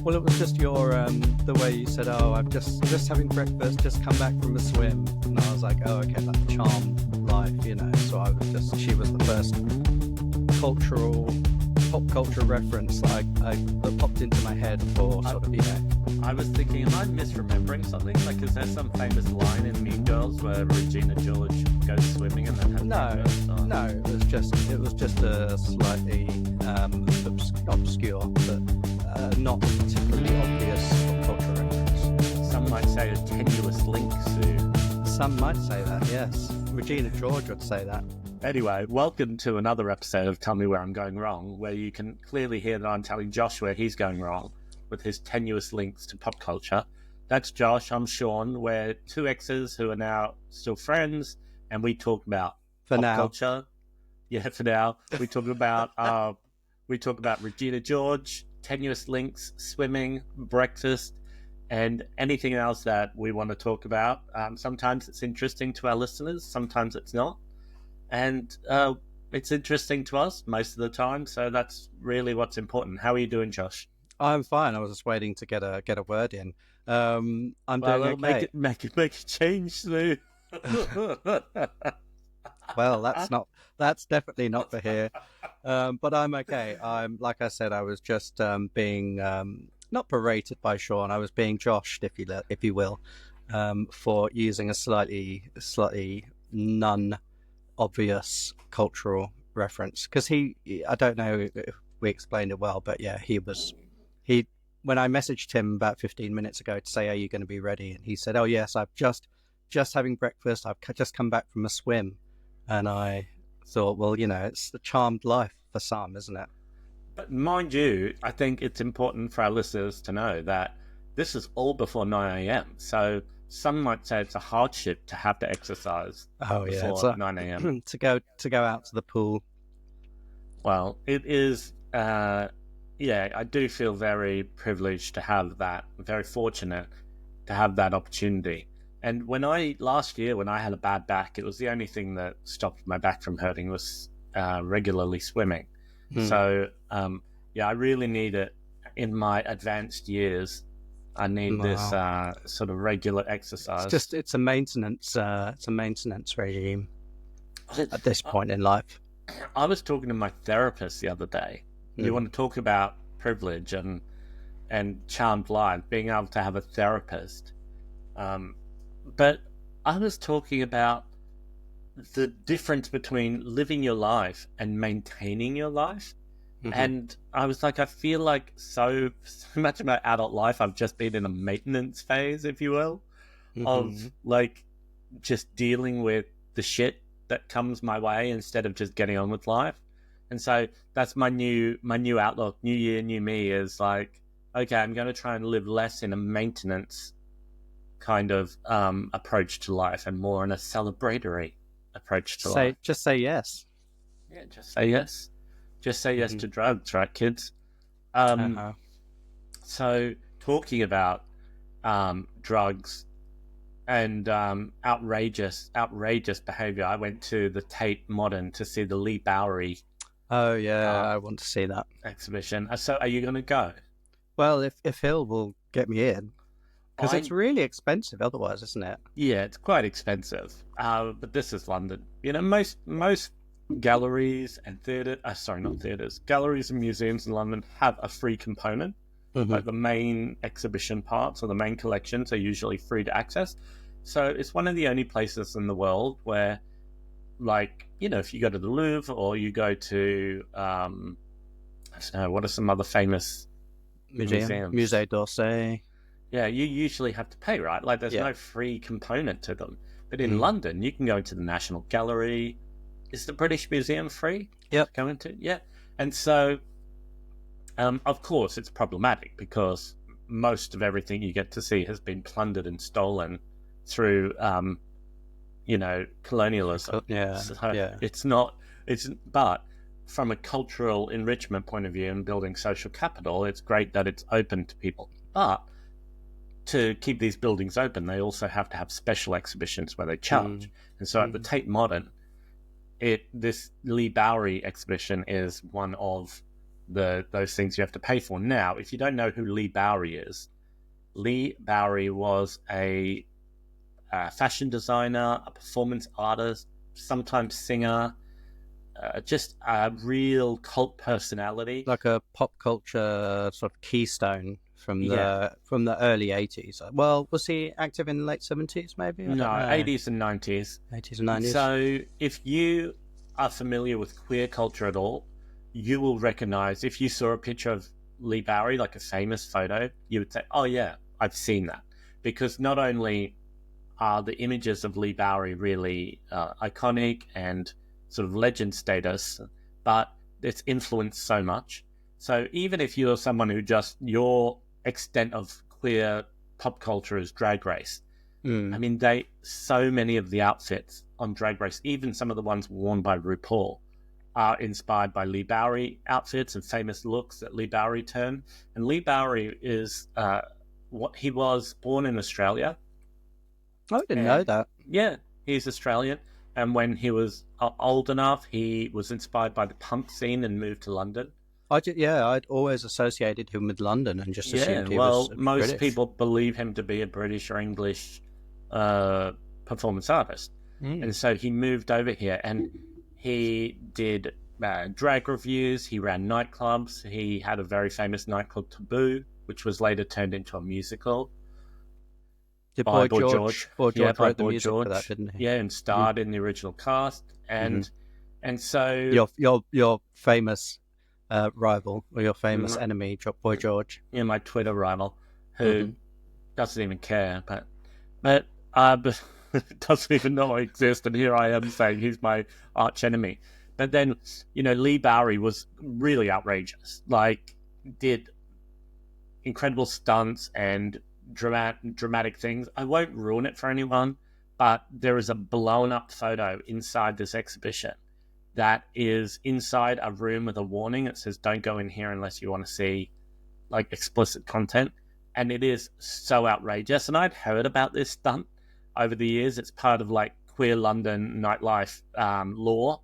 Well, it was just your the way you said, "Oh, I've just having breakfast, just come back from a swim," and I was like, "Oh, okay, that's charmed life, you know." So I was just, she was the first cultural, pop culture reference that popped into my head for sort of, you know. I was thinking, am I misremembering something? Like, is there some famous line in Mean Girls where Regina George goes swimming and then has breakfast? No, it was just a slightly obscure, but not particularly obvious pop culture reference. Some might say a tenuous link, Sue. Some might say that, yes. Regina George would say that. Anyway, welcome to another episode of Tell Me Where I'm Going Wrong, where you can clearly hear that I'm telling Josh where he's going wrong with his tenuous links to pop culture. That's Josh, I'm Sean. We're two exes who are now still friends, and we talk about pop culture. Yeah, for now. We talk about Regina George, tenuous links, swimming, breakfast, and anything else that we want to talk about. Sometimes it's interesting to our listeners, sometimes it's not. And it's interesting to us most of the time, so that's really what's important. How are you doing, Josh? I'm fine. I was just waiting to get a word in. I'm doing okay. Make a change, Lou. Well, that's definitely not for here. But I'm okay. Like I said, I was just being not berated by Sean. I was being joshed, if you will, for using a slightly non-obvious cultural reference. Because I don't know if we explained it well, but yeah, when I messaged him about 15 minutes ago to say, "Are you going to be ready?" and he said, "Oh yes, I've just having breakfast. I've just come back from a swim," and I thought, well, you know, it's the charmed life for some, isn't it? But mind you, I think it's important for our listeners to know that this is all before 9 a.m. So some might say it's a hardship to have to exercise before 9 a.m. to go out to the pool. Well, it is. Yeah, I do feel very privileged to have that. Very fortunate to have that opportunity. And last year when I had a bad back, it was the only thing that stopped my back from hurting was regularly swimming. So I really need it in my advanced years. I need this sort of regular exercise. It's a maintenance regime at this point in life. I was talking to my therapist the other day. You want to talk about privilege and charmed life, being able to have a therapist. But I was talking about the difference between living your life and maintaining your life. And I was like, I feel like so much of my adult life, I've just been in a maintenance phase, if you will, of like just dealing with the shit that comes my way instead of just getting on with life. And so that's my new outlook, new year, new me, is like, okay, I'm going to try and live less in a maintenance kind of approach to life and more in a celebratory approach to life. Just say yes. Yeah, just say yes. Just say yes to drugs, right, kids? So talking about drugs and outrageous behavior, I went to the Tate Modern to see the Leigh Bowery. Oh yeah, I want to see that exhibition. So are you going to go? Well, if Hill will get me in, because it's really expensive otherwise, isn't it? Yeah, it's quite expensive. But this is London. You know, most galleries and galleries and museums in London have a free component. Like the main exhibition parts or the main collections are usually free to access. So it's one of the only places in the world where, like, you know, if you go to the Louvre or you go to, I don't know, what are some other famous museums? Musée d'Orsay. Yeah, you usually have to pay, right? Like, there's no free component to them. But in London, you can go into the National Gallery. Is the British Museum free? Yep. Go into? Yeah. And so, of course, it's problematic because most of everything you get to see has been plundered and stolen through, colonialism. But from a cultural enrichment point of view and building social capital, it's great that it's open to people. But to keep these buildings open, they also have to have special exhibitions where they charge. And so at the Tate Modern, this Leigh Bowery exhibition is one of those things you have to pay for. Now, if you don't know who Leigh Bowery is, Leigh Bowery was a fashion designer, a performance artist, sometimes singer, just a real cult personality. Like a pop culture sort of keystone from the early 80s. Well, was he active in the late 70s maybe? I don't know. 80s and 90s. 80s and 90s. So if you are familiar with queer culture at all, you will recognize, if you saw a picture of Leigh Bowery, like a famous photo, you would say, oh yeah, I've seen that. Because not only are the images of Leigh Bowery really iconic and sort of legend status, but it's influenced so much. So even if you're someone who just, your extent of queer pop culture is Drag Race, I mean, so many of the outfits on Drag Race, even some of the ones worn by RuPaul, are inspired by Leigh Bowery outfits and famous looks that Leigh Bowery turned. And Leigh Bowery is he was born in Australia. I didn't know that. Yeah, he's Australian. And when he was old enough, he was inspired by the punk scene and moved to London. I'd always associated him with London and just assumed he was most British. people believe him to be a British or English performance artist. And so he moved over here and he did drag reviews, he ran nightclubs, he had a very famous nightclub, Taboo, which was later turned into a musical. Did Boy George wrote the music for that, didn't he? Yeah, and starred in the original cast. And so... Your famous rival, or your famous enemy, Boy George. Yeah, my Twitter rival, who doesn't even care, but doesn't even know I exist, and here I am saying he's my arch enemy. But then, Leigh Bowery was really outrageous. Like, did incredible stunts and dramatic things. I won't ruin it for anyone, but there is a blown up photo inside this exhibition that is inside a room with a warning that says don't go in here unless you want to see like explicit content. And it is so outrageous. And I'd heard about this stunt over the years. It's part of like queer London nightlife lore.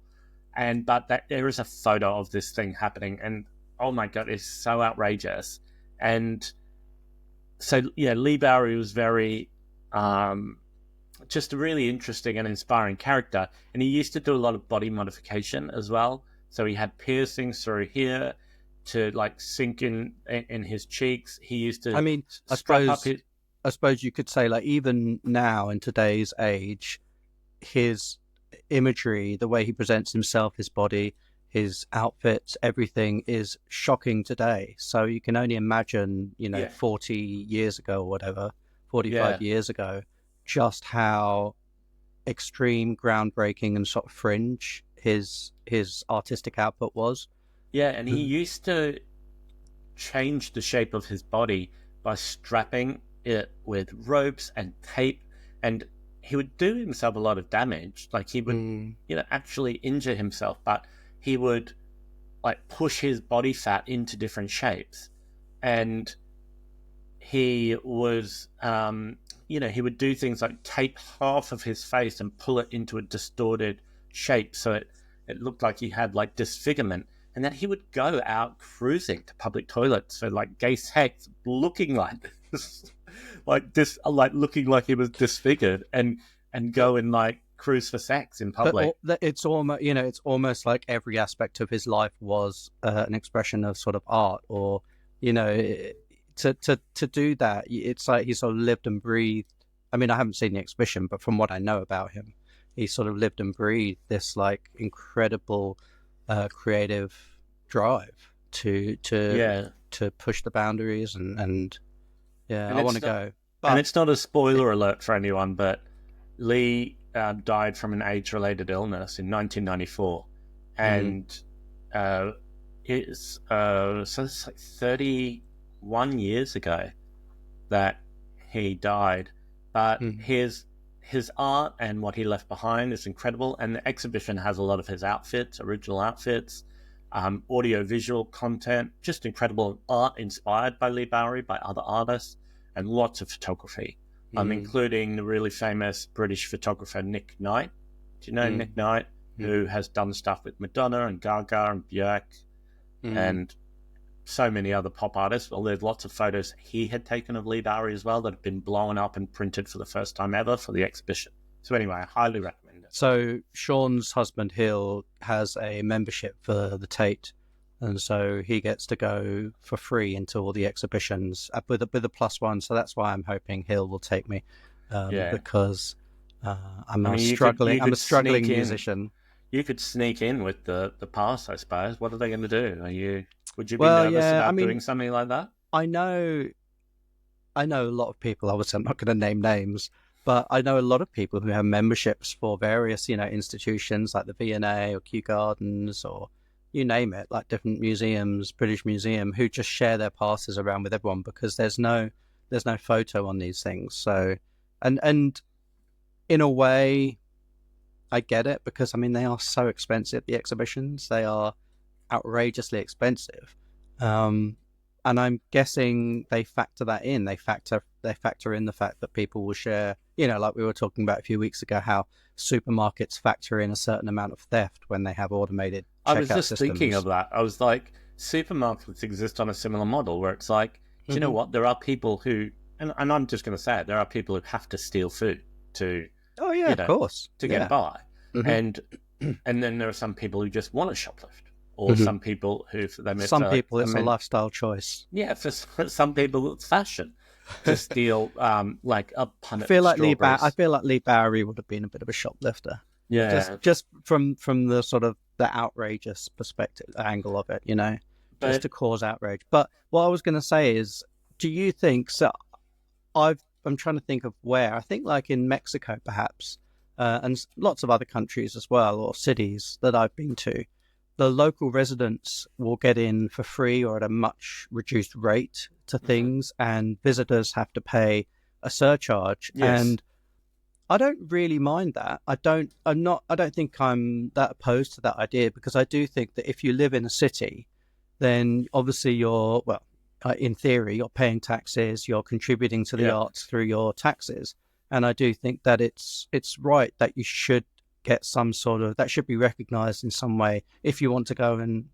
But there is a photo of this thing happening, and oh my god, it's so outrageous. And so Leigh Bowery was very just a really interesting and inspiring character, and he used to do a lot of body modification as well. So he had piercings through here to like sink in his cheeks. He used to, I suppose you could say, like, even now in today's age, his imagery, the way he presents himself, his body, his outfits, everything is shocking today. So you can only imagine, 40 years ago or whatever, 45 years ago, just how extreme, groundbreaking, and sort of fringe his artistic output was. Yeah, and he used to change the shape of his body by strapping it with ropes and tape, and he would do himself a lot of damage. Like he would, actually injure himself, but he would like push his body fat into different shapes. And he was, he would do things like tape half of his face and pull it into a distorted shape so it looked like he had like disfigurement. And then he would go out cruising to public toilets for like gay sex, looking like this, looking like he was disfigured, and go and like cruise for sex in public. But it's almost like every aspect of his life was an expression of sort of art, or to do that, it's like he sort of lived and breathed. I mean, I haven't seen the exhibition, but from what I know about him, he sort of lived and breathed this like incredible creative drive to push the boundaries and I want to go. But... And it's not a spoiler alert for anyone, but Leigh died from an AIDS-related illness in 1994, and it's like 31 years ago that he died. But his art and what he left behind is incredible, and the exhibition has a lot of his outfits, original outfits, audio-visual content, just incredible art inspired by Leigh Bowery, by other artists, and lots of photography, including the really famous British photographer Nick Knight. Do you know Nick Knight, who has done stuff with Madonna and Gaga and Björk, and so many other pop artists. Well, there's lots of photos he had taken of Leigh Bowery as well that have been blown up and printed for the first time ever for the exhibition. So anyway, I highly recommend it. So Sean's husband Hill has a membership for the Tate, and so he gets to go for free into all the exhibitions with a +1. So that's why I'm hoping Hill will take me, because I'm a struggling musician. You could sneak in with the pass, I suppose. What are they going to do? Would you be nervous about doing something like that? I know a lot of people. Obviously, I'm not going to name names, but I know a lot of people who have memberships for various, institutions like the V&A or Kew Gardens or you name it, like different museums, British Museum, who just share their passes around with everyone because there's no photo on these things. So, and in a way, I get it because they are so expensive. The exhibitions, they are outrageously expensive, and I'm guessing they factor that in. They factor in the fact that people will share. Like we were talking about a few weeks ago, how supermarkets factor in a certain amount of theft when they have automated checkout systems. I was just thinking of that. I was like, supermarkets exist on a similar model where it's like, do you know what? There are people who, and I'm just going to say it, there are people who have to steal food to. Oh yeah, of course, to get by, and then there are some people who just want to shoplift, or some people who for them it's a lifestyle choice. Yeah, for some people it's fashion to steal like a punnet. I feel like Leigh Bowery would have been a bit of a shoplifter. Yeah, just from the sort of the outrageous perspective angle of it, just to cause outrage. But what I was going to say is, do you think so? I'm trying to think of where. I think like in Mexico, perhaps, and lots of other countries as well, or cities that I've been to, the local residents will get in for free or at a much reduced rate to things, and visitors have to pay a surcharge. Yes. And I don't really mind that. I don't think I'm that opposed to that idea, because I do think that if you live in a city, then obviously in theory, you're paying taxes, you're contributing to the arts through your taxes. And I do think that it's right that you should get some sort of, that should be recognized in some way if you want to go and,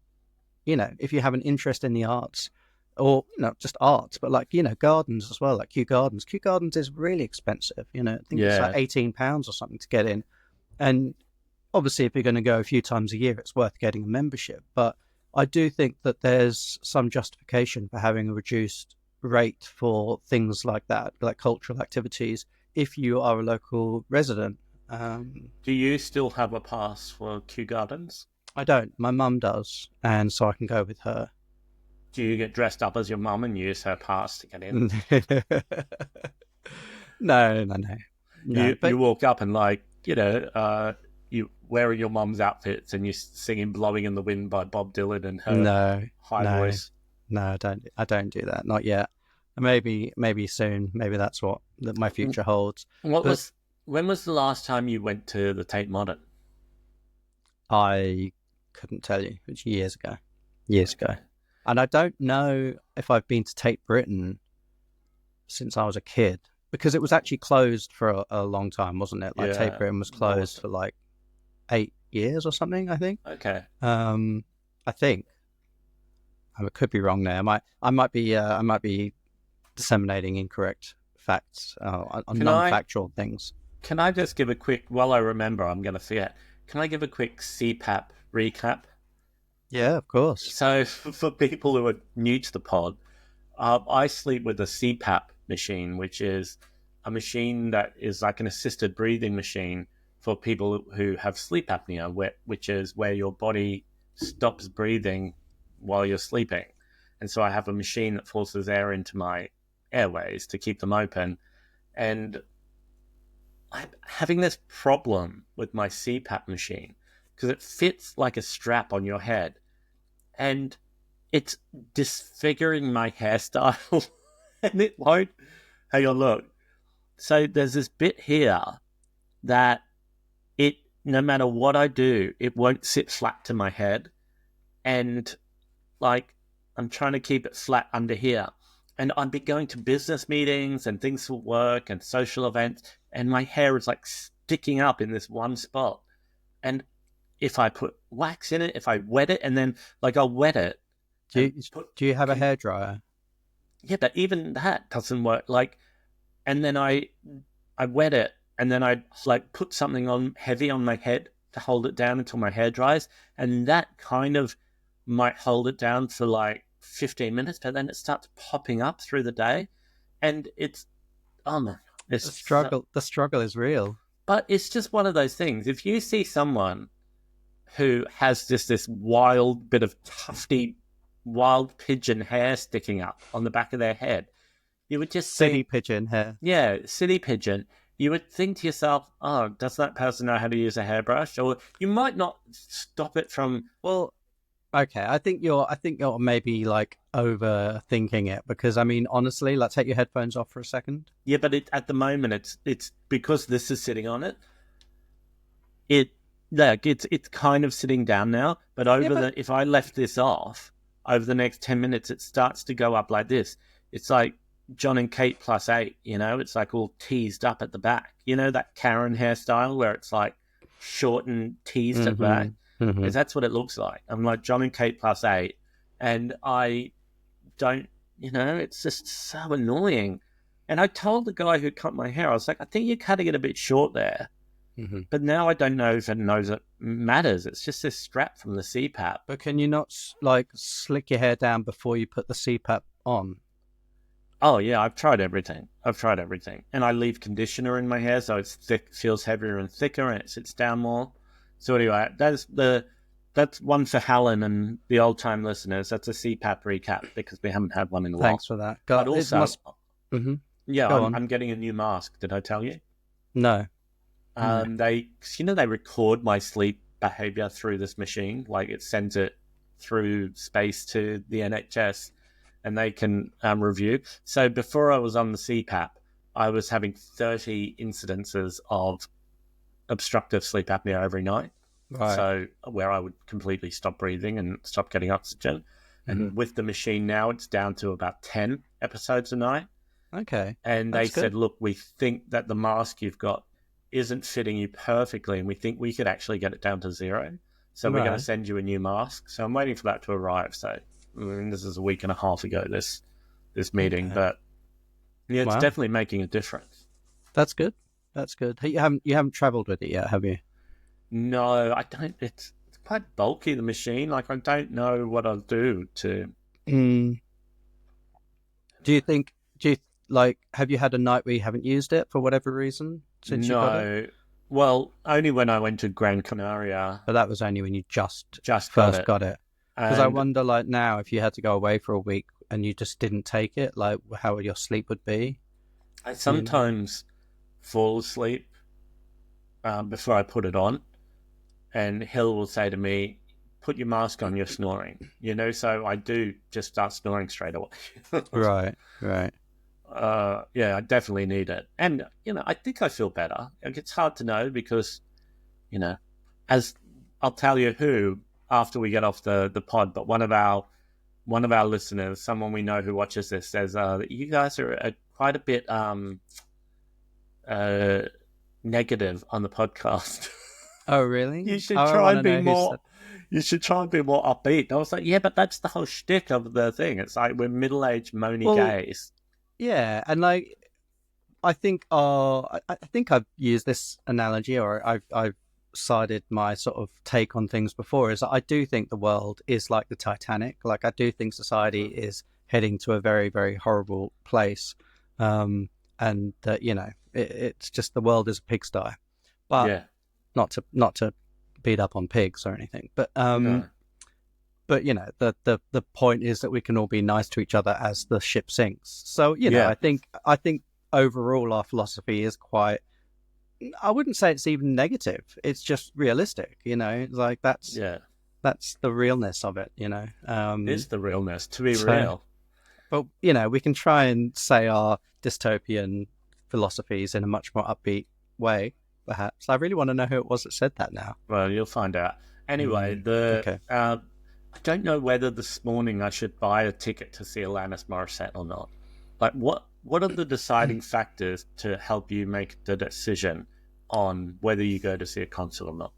if you have an interest in the arts, or not just arts, but like, gardens as well, like Kew Gardens. Kew Gardens is really expensive, I think it's like £18 or something to get in. And obviously if you're going to go a few times a year, it's worth getting a membership. But I do think that there's some justification for having a reduced rate for things like that, like cultural activities, if you are a local resident. Do you still have a pass for Kew Gardens? I don't. My mum does, and so I can go with her. Do you get dressed up as your mum and use her pass to get in? No. You walk up and you wearing your mum's outfits and you're singing "Blowing in the Wind" by Bob Dylan and her high voice. No, I don't do that. Not yet. Maybe soon. Maybe that's what my future holds. When was the last time you went to the Tate Modern? I couldn't tell you. It was years ago. And I don't know if I've been to Tate Britain since I was a kid, because it was actually closed for a long time, wasn't it? Like Tate Britain was closed for like 8 years or something, I think. Okay. I think. I could be wrong there. I might be disseminating incorrect facts on non-factual things. Can I just give a quick, while I remember, I'm going to forget, can I give a quick CPAP recap? Yeah, of course. So for people who are new to the pod, I sleep with a CPAP machine, which is a machine that is like an assisted breathing machine for people who have sleep apnea, which is where your body stops breathing while you're sleeping. And so I have a machine that forces air into my airways to keep them open. And I'm having this problem with my CPAP machine because it fits like a strap on your head. And it's disfiguring my hairstyle. And it won't... Hang on, look. So there's this bit here that no matter what I do, it won't sit flat to my head. And like, I'm trying to keep it flat under here. And I've been going to business meetings and things for work and social events, and my hair is like sticking up in this one spot. And if I put wax in it, if I wet it, and then like I'll wet it, Do you have a hairdryer? Yeah, but even that doesn't work. Like, and then I wet it, and then I like put something on heavy on my head to hold it down until my hair dries, and that kind of might hold it down for like 15 minutes, but then it starts popping up through the day, and it's oh my, it's The struggle is real. But it's just one of those things. If you see someone who has just this wild bit of tufty, wild pigeon hair sticking up on the back of their head, you would just city pigeon hair. Yeah, city pigeon. You would think to yourself, oh, does that person know how to use a hairbrush? Or you might not stop it from... Well, okay, I think you're maybe like overthinking it, because I mean, honestly, like, take your headphones off for a second. Yeah, but at the moment, it's because this is sitting on it. It's kind of sitting down now, but if I left this off over the next 10 minutes, it starts to go up like this. It's like John and Kate +8, you know, it's like all teased up at the back. You know, that Karen hairstyle where it's like short and teased at the back? Mm-hmm. That's what it looks like. I'm like John and Kate +8, and I don't, you know, it's just so annoying. And I told the guy who cut my hair, I was like, I think you're cutting it a bit short there. Mm-hmm. But now I don't know if it matters. It's just this strap from the CPAP. But can you not like slick your hair down before you put the CPAP on? Oh yeah, I've tried everything. And I leave conditioner in my hair so it's thick, feels heavier and thicker, and it sits down more. So anyway, that's one for Helen and the old time listeners. That's a CPAP recap because we haven't had one in a while. Thanks for that. But also, I'm getting a new mask. Did I tell you? No. They record my sleep behavior through this machine. Like, it sends it through space to the NHS, and they can review. So before I was on the CPAP, I was having 30 incidences of obstructive sleep apnea every night. Right. So where I would completely stop breathing and stop getting oxygen. And with the machine now, it's down to about 10 episodes a night. Okay. And they said, look, we think that the mask you've got isn't fitting you perfectly, and we think we could actually get it down to 0. So we're going to send you a new mask. So I'm waiting for that to arrive. So I mean, this is a week and a half ago, this meeting. But yeah, it's definitely making a difference. That's good. You haven't traveled with it yet, have you? No, I don't. It's quite bulky, the machine. Like, I don't know what I'll do to... Do you have you had a night where you haven't used it for whatever reason since you got it? Well, only when I went to Gran Canaria. But that was only when you just first got it. Because I wonder, like, now, if you had to go away for a week and you just didn't take it, like, how your sleep would be. I sometimes fall asleep before I put it on, and Hill will say to me, put your mask on, you're snoring. You know, so I do just start snoring straight away. Right. Yeah, I definitely need it. And, you know, I think I feel better. Like, it's hard to know because, you know, as I'll tell you who after we get off the pod, but one of our listeners, someone we know who watches this, says that you guys are quite a bit negative on the podcast. Oh, really? You should try and be more upbeat. And I was like, yeah, but that's the whole shtick of the thing. It's like we're middle-aged moany gays. Yeah, and like I think I've used this analogy, or I've sided my sort of take on things before, is that I do think the world is like the Titanic. Like, I do think society is heading to a very, very horrible place, and that, you know, it's just the world is a pigsty. But not to beat up on pigs or anything, but but you know, the point is that we can all be nice to each other as the ship sinks. So, you know, I think overall our philosophy is quite, I wouldn't say it's even negative. It's just realistic, you know. Like, that's the realness of it, you know. It's the realness, to be real. But, you know, we can try and say our dystopian philosophies in a much more upbeat way, perhaps. I really want to know who it was that said that now. Well, you'll find out. Anyway, I don't know whether this morning I should buy a ticket to see Alanis Morissette or not. Like, what are the deciding factors to help you make the decision on whether you go to see a concert or not?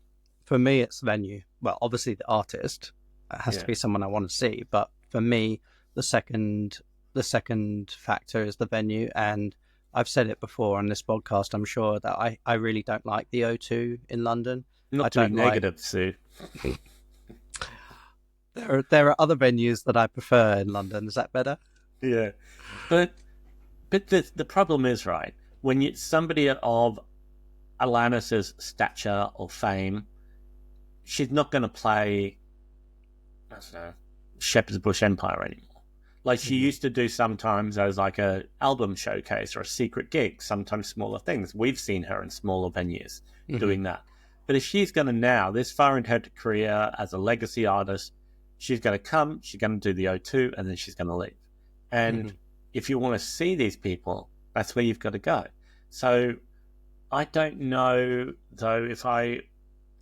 For me, it's venue. Well, obviously the artist has to be someone I want to see, but for me, the second factor is the venue. And I've said it before on this podcast, I'm sure, that I really don't like the O2 in London. Not I to be don't negative, Sue. there are other venues that I prefer in London. Is that better? Yeah. But the problem is, right, when you somebody of Alanis's stature or fame, she's not going to play, I don't know, Shepherd's Bush Empire anymore. Like she used to do sometimes as like a album showcase or a secret gig, sometimes smaller things. We've seen her in smaller venues doing that. But if she's going to now, this far into her career as a legacy artist, she's going to come, she's going to do the O2, and then she's going to leave. And if you want to see these people, that's where you've got to go. So I don't know, though, if I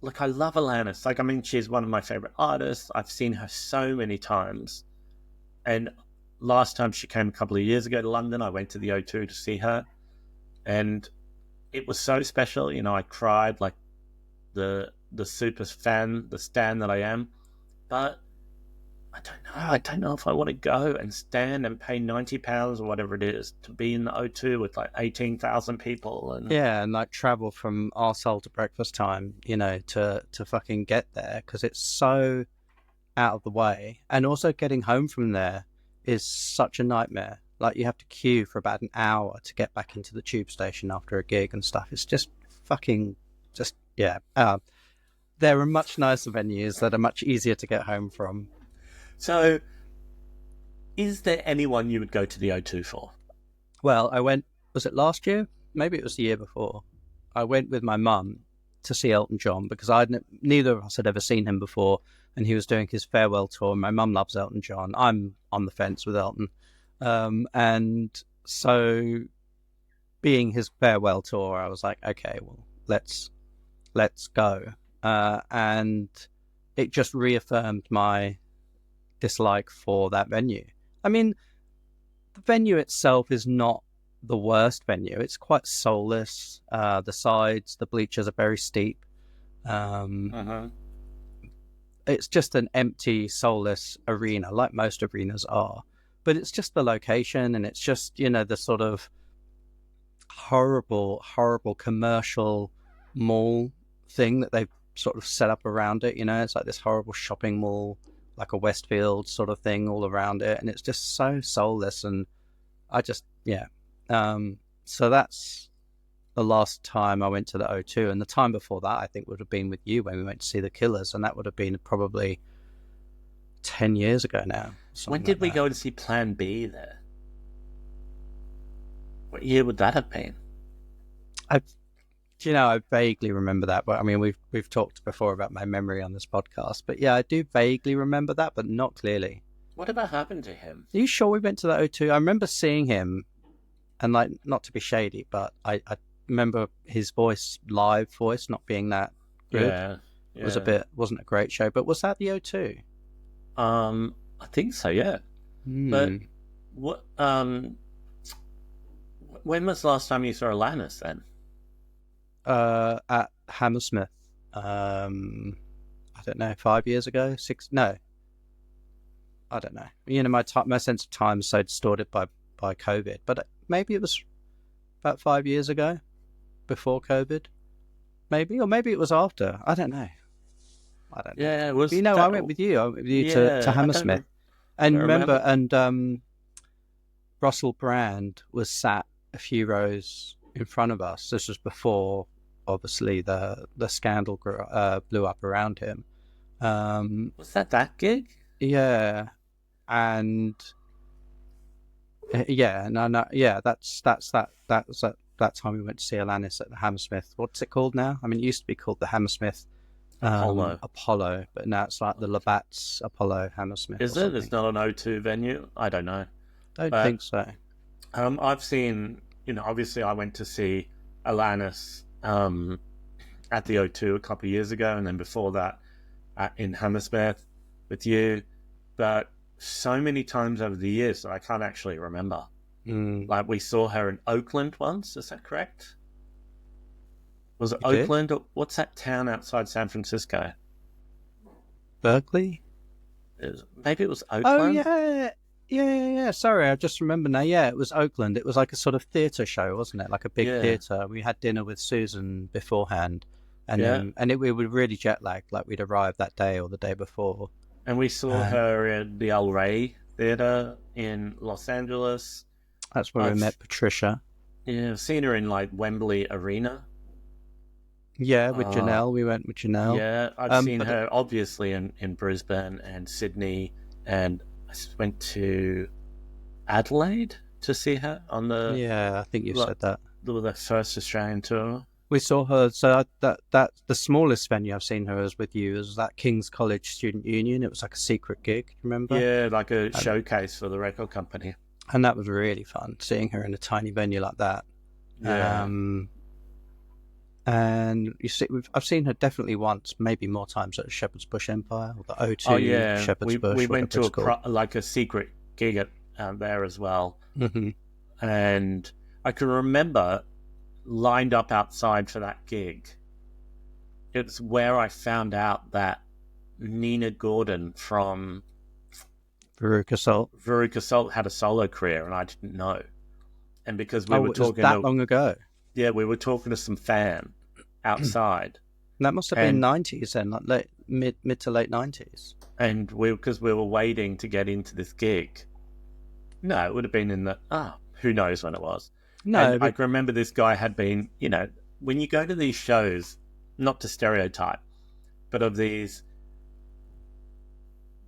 love Alanis. Like, I mean, she's one of my favorite artists. I've seen her so many times. And last time she came a couple of years ago to London, I went to the O2 to see her. And it was so special. You know, I cried like the super fan, the stan that I am. But I don't know. I don't know if I want to go and stand and pay £90 or whatever it is to be in the O2 with like 18,000 people. And and like travel from arsehole to breakfast time, to fucking get there, because it's so out of the way. And also getting home from there is such a nightmare. Like, you have to queue for about an hour to get back into the tube station after a gig and stuff. It's just fucking there are much nicer venues that are much easier to get home from. So, is there anyone you would go to the O2 for? Well, I went, was it last year? Maybe it was the year before. I went with my mum to see Elton John because neither of us had ever seen him before, and he was doing his farewell tour. My mum loves Elton John. I'm on the fence with Elton. And so, being his farewell tour, I was like, okay, well, let's go. And it just reaffirmed my dislike for that venue. I mean, the venue itself is not the worst venue. It's quite soulless. The bleachers are very steep. It's just an empty, soulless arena, like most arenas are. But it's just the location, and it's just, the sort of horrible, horrible commercial mall thing that they've sort of set up around it. It's like this horrible shopping mall, like a Westfield sort of thing all around it, and it's just so soulless. And I just so that's the last time I went to the O2, and the time before that I think would have been with you when we went to see the Killers, and that would have been probably 10 years ago now. When did we go and see Plan B there? What year would that have been? I vaguely remember that, but I mean, we've talked before about my memory on this podcast, but yeah, I do vaguely remember that, but not clearly. Whatever happened to him? Are you sure we went to the O2? I remember seeing him, and like, not to be shady, but I remember his live voice not being that good. Yeah. It wasn't a great show, but was that the O2? I think so, yeah. But what? When was the last time you saw Alanis then? At Hammersmith. I don't know, 5 years ago, 6? No, I don't know. My sense of time is so distorted by COVID, but maybe it was about 5 years ago, before COVID, maybe, or maybe it was after. I don't know. Yeah, it was. I went with you. I went with you to Hammersmith, and remember, and Russell Brand was sat a few rows in front of us. This was before, obviously, the scandal blew up around him. Was that gig? Yeah, and that's that time we went to see Alanis at the Hammersmith. What's it called now? I mean, it used to be called the Hammersmith Apollo, but now it's like the Labatt's Apollo Hammersmith. Is it? It's not an O2 venue? I don't know. Don't think so. I've seen, obviously I went to see Alanis at the O2 a couple of years ago, and then before that in Hammersmith with you, but so many times over the years that I can't actually remember. Like, we saw her in Oakland once, is that correct? Was it Oakland? Or what's that town outside San Francisco? Berkeley? Maybe it was Oh Oakland. yeah. Sorry, I just remember now. Yeah, it was Oakland. It was like a sort of theatre show, wasn't it? Like a big Yeah, theatre. We had dinner with Susan beforehand, and yeah. then we were really jet lagged. Like we'd arrived that day or the day before. And we saw And her in the El Rey Theater in Los Angeles. that's where we I've met Patricia. Yeah, I've seen her in like Wembley Arena. Yeah, with Uh, Janelle. We went with Janelle. yeah, I've seen But her obviously in Brisbane and Sydney, and I went to Adelaide to see her on yeah, I think you said that. the first Australian tour. We saw her. So that the smallest venue I've seen her as with you is that King's College Student Union. It was like a secret gig, remember? Yeah, like a And, showcase for the record company. and that was really fun seeing her in a tiny venue like that. Yeah. And you see, I've seen her definitely once, maybe more times at Shepherd's Bush Empire or the O2 Oh yeah, Shepherd's Bush. we went to called. like a secret gig at there as well, Mm-hmm. and I can remember lined up outside for that gig. It's where I found out that Nina Gordon from Veruca Salt. Veruca Salt had a solo career, and I didn't know. And because we Oh, were it was talking that to long ago. yeah, we were talking to some fan outside, That must have been and 90s then, like mid to late 90s. and because we were waiting to get into this gig. No, it would have been in the who knows when it was. No, And I can remember this guy had been, when you go to these shows, not to stereotype, but of these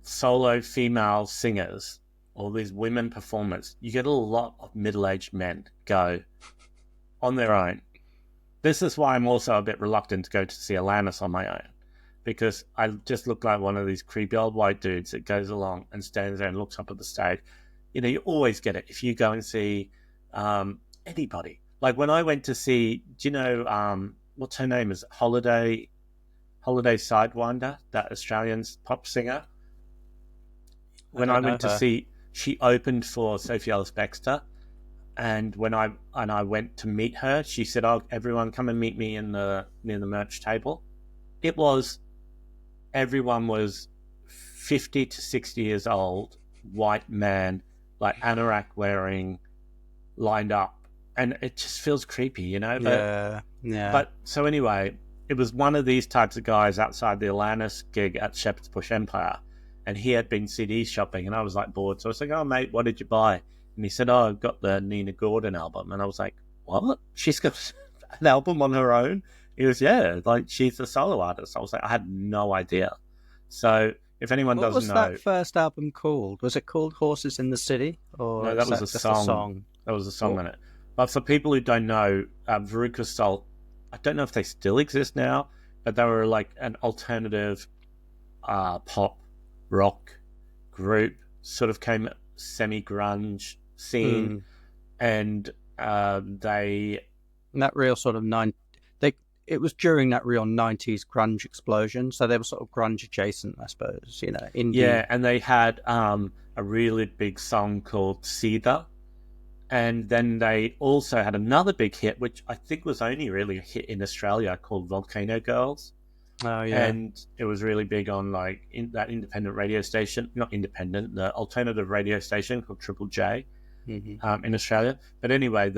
solo female singers or these women performers, you get a lot of middle-aged men go on their own. This is why I'm also a bit reluctant to go to see Alanis on my own, because I just look like one of these creepy old white dudes that goes along and stands there and looks up at the stage. You always get it if you go and see anybody. Like when I went to see, do you know what's her name? Is it Holiday Sidewinder, that Australian pop singer? When I went to see, she opened for Sophie Ellis Bextor, and when I went to meet her, she said, "Oh, everyone, come and meet me near the merch table." Everyone was 50 to 60 years old, white man, like anorak wearing, lined up, and it just feels creepy, But, yeah. But so anyway, it was one of these types of guys outside the Alanis gig at Shepherd's Bush Empire, and he had been CD shopping, and I was like bored, so I was like, "Oh mate, what did you buy?" And he said, "Oh, I've got the Nina Gordon album," and I was like, "What? She's got an album on her own?" He was, "Yeah, like she's a solo artist." I was like, I had no idea. So if anyone What doesn't was know, that first album called? Was it called Horses in the City? Or no, that was just a a song. song? That was a song on it. But for people who don't know, Veruca Salt, I don't know if they still exist now, but they were like an alternative pop rock group, sort of came semi-grunge scene, and they... That real sort of it was during that real 90s grunge explosion, so they were sort of grunge adjacent, I suppose, indie. Yeah, and they had a really big song called Seether, and then they also had another big hit, which I think was only really a hit in Australia, called Volcano Girls. Oh, yeah. And it was really big on that independent radio station, not independent, the alternative radio station called Triple J in Australia. But anyway,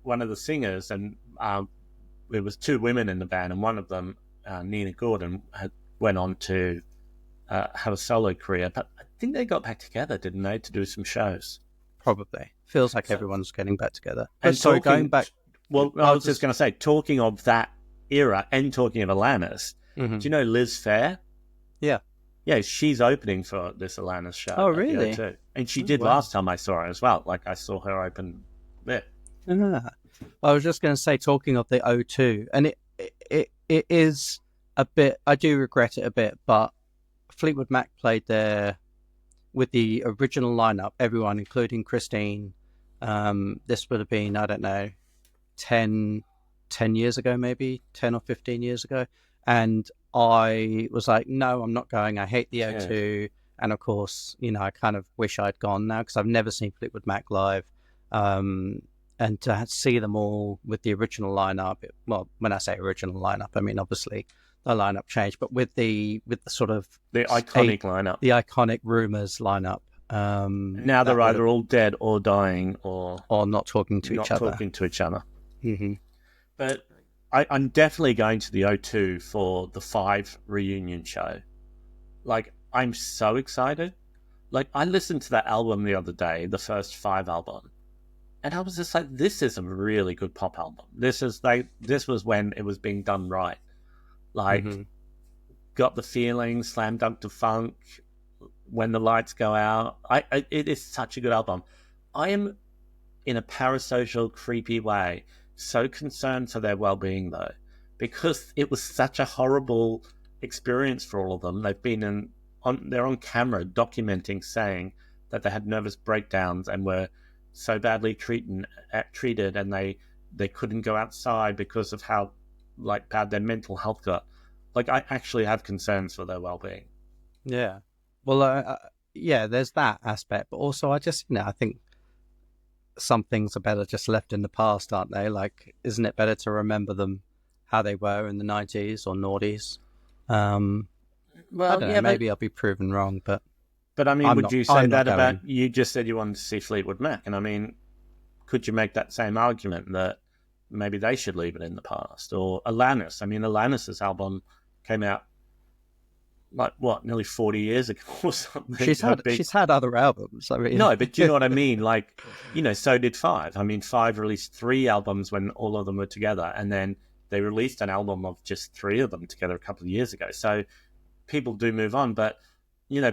one of the singers, and there was two women in the band, and one of them, Nina Gordon, went on to have a solo career. But I think they got back together, didn't they, to do some shows? Probably. Feels like everyone's getting back together. And going back... Well, I was just going to say, talking of that era and talking of Alanis, do you know Liz Fair? Yeah. Yeah, she's opening for this Alanis show. Oh, really? Too. And she did last time I saw her as well. Like, I saw her open there. I was just going to say, talking of the O2, and it is a bit, I do regret it a bit, but Fleetwood Mac played there with the original lineup, everyone, including Christine. This would have been, I don't know, 10 years ago, maybe 10 or 15 years ago. And I was like, no, I'm not going. I hate the O2. Yeah. And of course, I kind of wish I'd gone now because I've never seen Fleetwood Mac live. And to see them all with the original lineup, well, when I say original lineup, I mean, obviously the lineup changed, but with the sort of the iconic lineup, the iconic Rumours lineup. Now they're either all dead or dying or not talking to each other. Mm-hmm. But I'm definitely going to the O2 for the 5 reunion show. Like, I'm so excited. Like, I listened to that album the other day, the first 5 album, and I was just like, this is a really good pop album. This was when it was being done right. Like, got the feeling, slam dunk to funk, when the lights go out. It is such a good album. I am, in a parasocial, creepy way, so concerned for their well-being, though, because it was such a horrible experience for all of them. They've been they're on camera documenting, saying that they had nervous breakdowns and were so badly treated, and they couldn't go outside because of how bad their mental health got. Like, I actually have concerns for their well-being. Yeah. Well, yeah, there's that aspect, but also I just, I think some things are better just left in the past, aren't they? Like, isn't it better to remember them how they were in the 90s or noughties? Well, I don't know, maybe I'll be proven wrong, but I mean, would you say that about, you just said you wanted to see Fleetwood Mac, and I mean, could you make that same argument that maybe they should leave it in the past? Or Alanis? I mean, Alanis's album came out nearly 40 years ago or something. She's had other albums. I mean, no, but do you know what I mean? Like, so did 5. I mean, 5 released 3 albums when all of them were together, and then they released an album of just 3 of them together a couple of years ago. So people do move on, but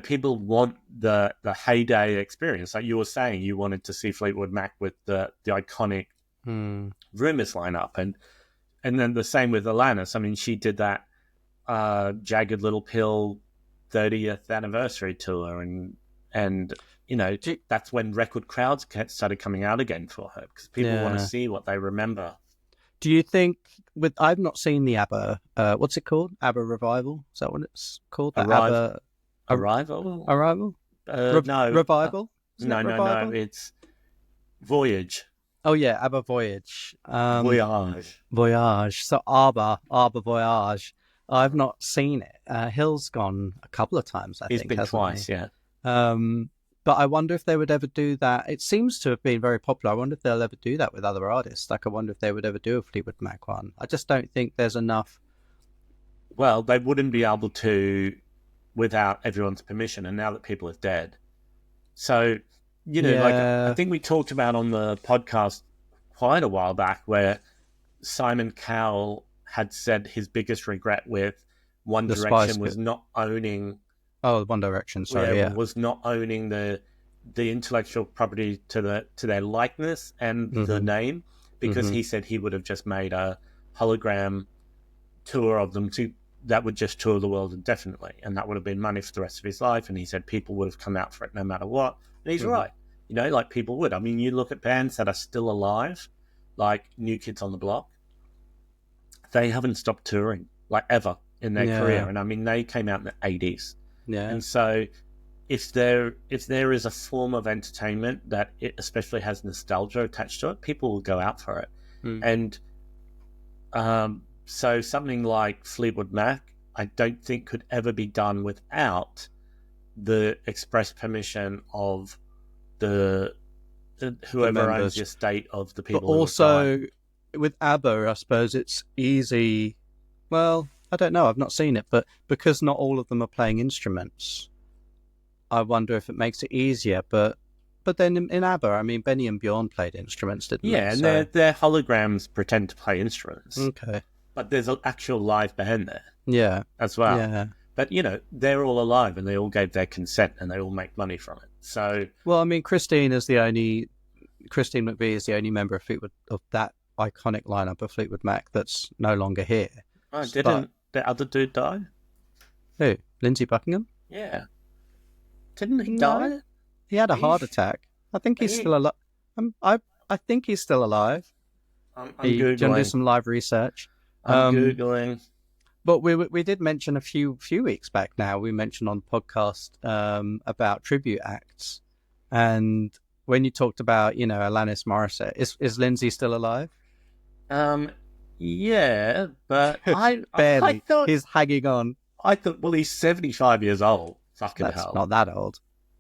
people want the heyday experience. Like you were saying, you wanted to see Fleetwood Mac with the iconic Rumours lineup, and then the same with Alanis. I mean, she did that Jagged Little Pill 30th anniversary tour, and that's when record crowds started coming out again for her, because people want to see what they remember. Do you think, I've not seen the ABBA, what's it called? ABBA Revival? Is that what it's called? Arrival? No. Revival? No, it's Voyage. Oh yeah, ABBA Voyage. Voyage. So ABBA Voyage. I've not seen it. Hill's gone a couple of times, I think. He's been twice, yeah. But I wonder if they would ever do that. It seems to have been very popular. I wonder if they'll ever do that with other artists. Like, I wonder if they would ever do a Fleetwood Mac one. I just don't think there's enough. Well, they wouldn't be able to without everyone's permission, and now that people are dead. So, I think we talked about on the podcast quite a while back where Simon Cowell had said his biggest regret with One Direction was not owning... Oh, One Direction, sorry, yeah. Was not owning the intellectual property to their likeness and the name, because he said he would have just made a hologram tour of them that would just tour the world indefinitely, and that would have been money for the rest of his life, and he said people would have come out for it no matter what. And he's right. Like people would. I mean, you look at bands that are still alive, like New Kids on the Block, they haven't stopped touring, like, ever in their career. And I mean, they came out in the 80s. Yeah. And so if there is a form of entertainment that it especially has nostalgia attached to it, people will go out for it. And so something like Fleetwood Mac, I don't think could ever be done without the express permission of whoever owns the estate of the people. But also with ABBA, I suppose it's easy. Well, I don't know. I've not seen it, but because not all of them are playing instruments, I wonder if it makes it easier. But then in ABBA, I mean, Benny and Bjorn played instruments, didn't they? Yeah, and their holograms pretend to play instruments. Okay. But there's an actual live band there. Yeah. As well. Yeah. But, they're all alive and they all gave their consent and they all make money from it. So... Well, I mean, Christine McVie is the only member of that iconic lineup of Fleetwood Mac that's no longer here. Oh, didn't the other dude die? Who? Lindsey Buckingham? Yeah. Didn't he die? He had a heart attack. I think he's still alive. I think he's still alive. I'm Googling. Do you want to do some live research? I'm Googling. But we did mention a few weeks back now, we mentioned on the podcast about tribute acts. And when you talked about, Alanis Morissette, is Lindsay still alive? Yeah, but I Barely. thought He's hanging on. well, he's 75 years old. Fucking That's hell, not that old.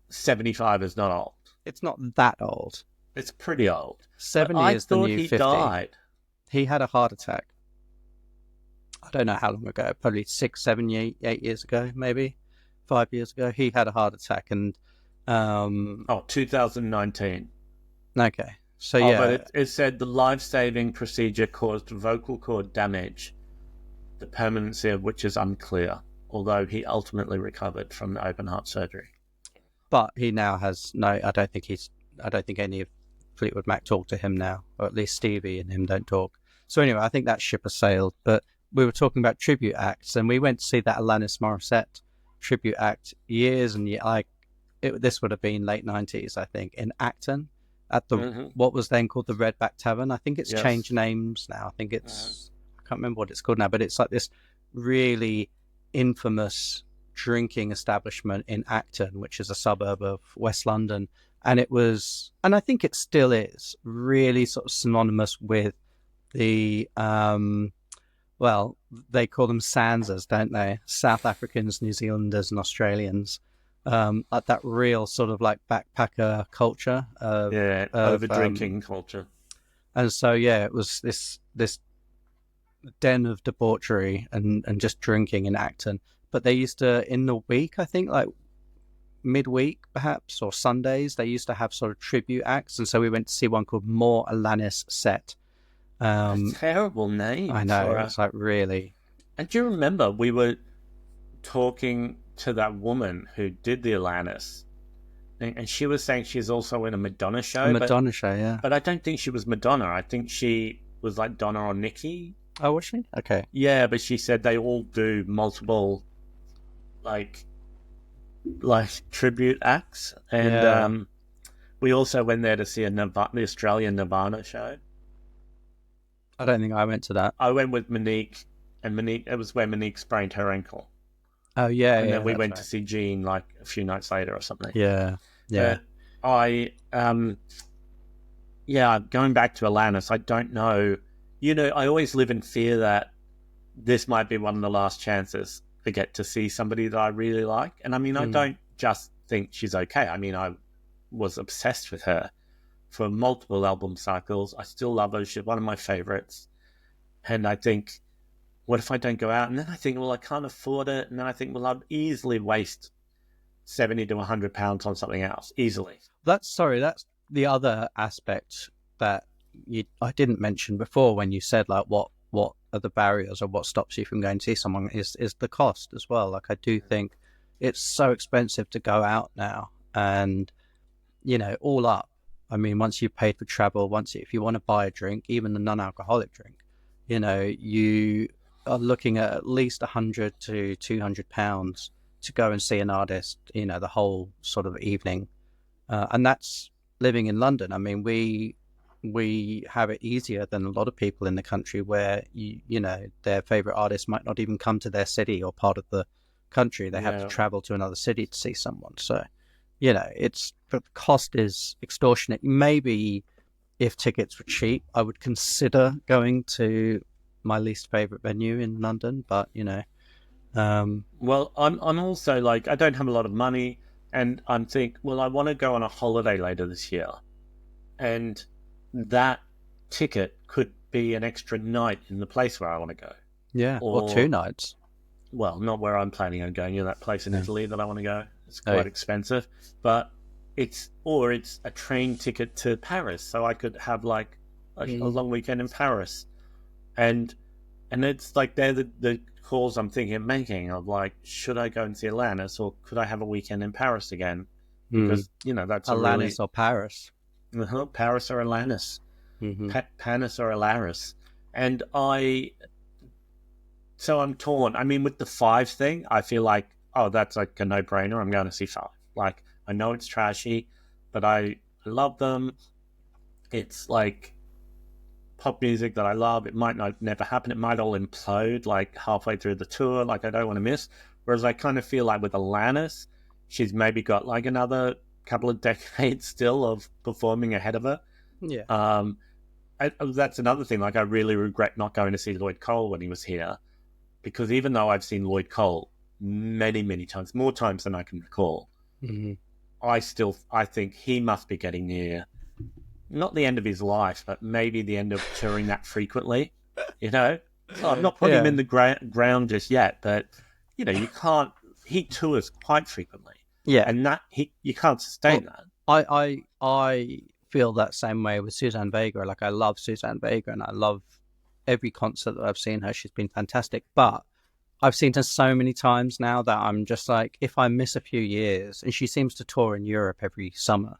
75 is not old. It's not that old. It's pretty old. But 70 I is the thought new he 50. died. He had a heart attack. I don't know how long ago, probably 6, 7, 8 years ago, maybe 5 years ago. He had a heart attack, and 2019. okay, so Oh, but yeah, it said the life-saving procedure caused vocal cord damage, the permanency of which is unclear, although he ultimately recovered from the open heart surgery. but he now has no. I don't think any of Fleetwood Mac talk to him now, or at least Stevie and him don't talk. So anyway, I think that ship has sailed. But we were talking about tribute acts, and we went to see that Alanis Morissette tribute act years and years. This would have been late 90s, I think, in Acton at the what was then called the Redback Tavern. I think it's changed names now. I think it's I can't remember what it's called now, but it's like this really infamous drinking establishment in Acton, which is a suburb of West London. And it was, and I think it still is, really sort of synonymous with the well, they call them Sanzas, don't they? South Africans, New Zealanders, and Australians. Like that real sort of like backpacker culture. Over drinking culture. And so, yeah, it was this den of debauchery and just drinking in Acton. But they used to, in the week, I think, like midweek perhaps, or Sundays, they used to have sort of tribute acts. And so we went to see one called More Alanis Set. A terrible name. I know, it's like really. And do you remember we were talking to that woman who did the Alanis, and she was saying she's also in a Madonna show. Yeah. But I don't think she was Madonna. I think she was like Donna or Nikki. Oh, was she? Okay. Yeah, but she said they all do multiple like tribute acts, and we also went there to see the Australian Nirvana show. I don't think I went to that. I went with Monique, and it was where Monique sprained her ankle. Oh yeah, and then we went to see Jean like a few nights later or something. Yeah. But going back to Alanis, I don't know. I always live in fear that this might be one of the last chances to get to see somebody that I really like. And I mean, I don't just think she's okay. I mean, I was obsessed with her for multiple album cycles. I still love her. She's one of my favorites. And I think, what if I don't go out? And then I think, well, I can't afford it. And then I think, well, I'd easily waste 70 to 100 pounds on something else. Easily. That's the other aspect that I didn't mention before when you said, like, what are the barriers or what stops you from going to see someone is the cost as well. Like, I do think it's so expensive to go out now. And, all up. I mean, once you've paid for travel, if you want to buy a drink, even a non-alcoholic drink, you are looking at least 100 to 200 pounds to go and see an artist, the whole sort of evening. And that's living in London. I mean, we have it easier than a lot of people in the country where, their favorite artist might not even come to their city or part of the country. They have to travel to another city to see someone. So, the cost is extortionate. Maybe if tickets were cheap, I would consider going to my least favorite venue in London, but well, I'm also like, I don't have a lot of money, and I'm thinking, well, I want to go on a holiday later this year, and that ticket could be an extra night in the place where I want to go. Yeah, or 2 nights. Well, not where I'm planning on going. That place in Italy that I want to go. It's quite expensive, but it's a train ticket to Paris, so I could have like a long weekend in Paris, and it's like they're the calls I'm thinking of making of like, should I go and see Alanis, or could I have a weekend in Paris again? Because that's Alanis or Paris. Paris or Alanis, Panis or Alaris, and so I'm torn. I mean, with the Five thing, I feel like, oh, that's like a no-brainer. I'm going to see Five. Like, I know it's trashy, but I love them. It's like pop music that I love. It might never happen. It might all implode like halfway through the tour. Like, I don't want to miss. Whereas I kind of feel like with Alanis, she's maybe got like another couple of decades still of performing ahead of her. Yeah. that's another thing. Like, I really regret not going to see Lloyd Cole when he was here, because even though I've seen Lloyd Cole many, many times, more times than I can recall, Mm-hmm. I think he must be getting near, not the end of his life, but maybe the end of touring that frequently. You know, so I'm not putting him in the ground just yet, but you can't. He tours quite frequently, and that you can't sustain that. I feel that same way with Suzanne Vega. Like, I love Suzanne Vega, and I love every concert that I've seen her. She's been fantastic, but I've seen her so many times now that I'm just like, if I miss a few years, and she seems to tour in Europe every summer.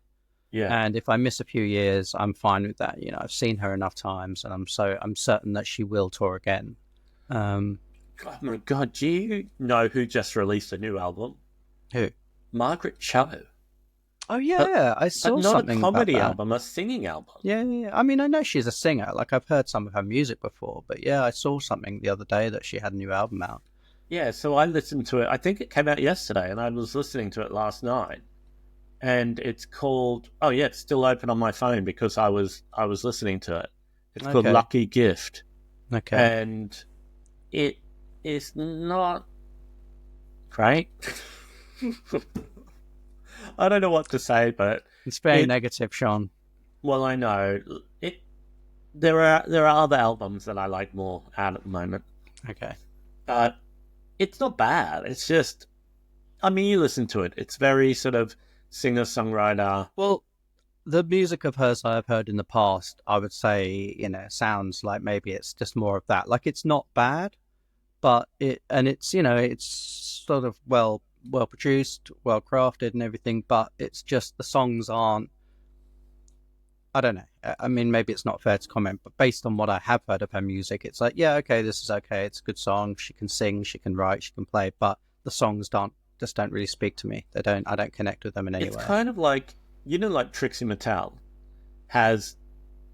Yeah. And if I miss a few years, I'm fine with that. I've seen her enough times, and I'm certain that she will tour again. Oh my God, do you know who just released a new album? Who? Margaret Cho. Oh yeah, I saw something not a comedy about that. album, a singing album. Yeah. I mean, I know she's a singer. Like, I've heard some of her music before, but yeah, I saw something the other day that she had a new album out. Yeah, so I listened to it. I think it came out yesterday, and I was listening to it last night. And it's called, it's still open on my phone because I was listening to it. It's called Lucky Gift. Okay. And it is not great. I don't know what to say, but it's very negative, Sean. Well, I know it. There are other albums that I like more out at the moment. Okay, but it's not bad. It's just, I mean, you listen to it. It's very sort of singer-songwriter. Well, the music of hers I've heard in the past, I would say, sounds like maybe it's just more of that. Like, it's not bad, but it's sort of well produced, well crafted and everything, but it's just the songs aren't, I don't know. I mean, maybe it's not fair to comment, but based on what I have heard of her music, it's like, yeah, okay, this is okay. It's a good song. She can sing, she can write, she can play, but the songs don't really speak to me. I don't connect with them in any way. It's kind of like, like Trixie Mattel has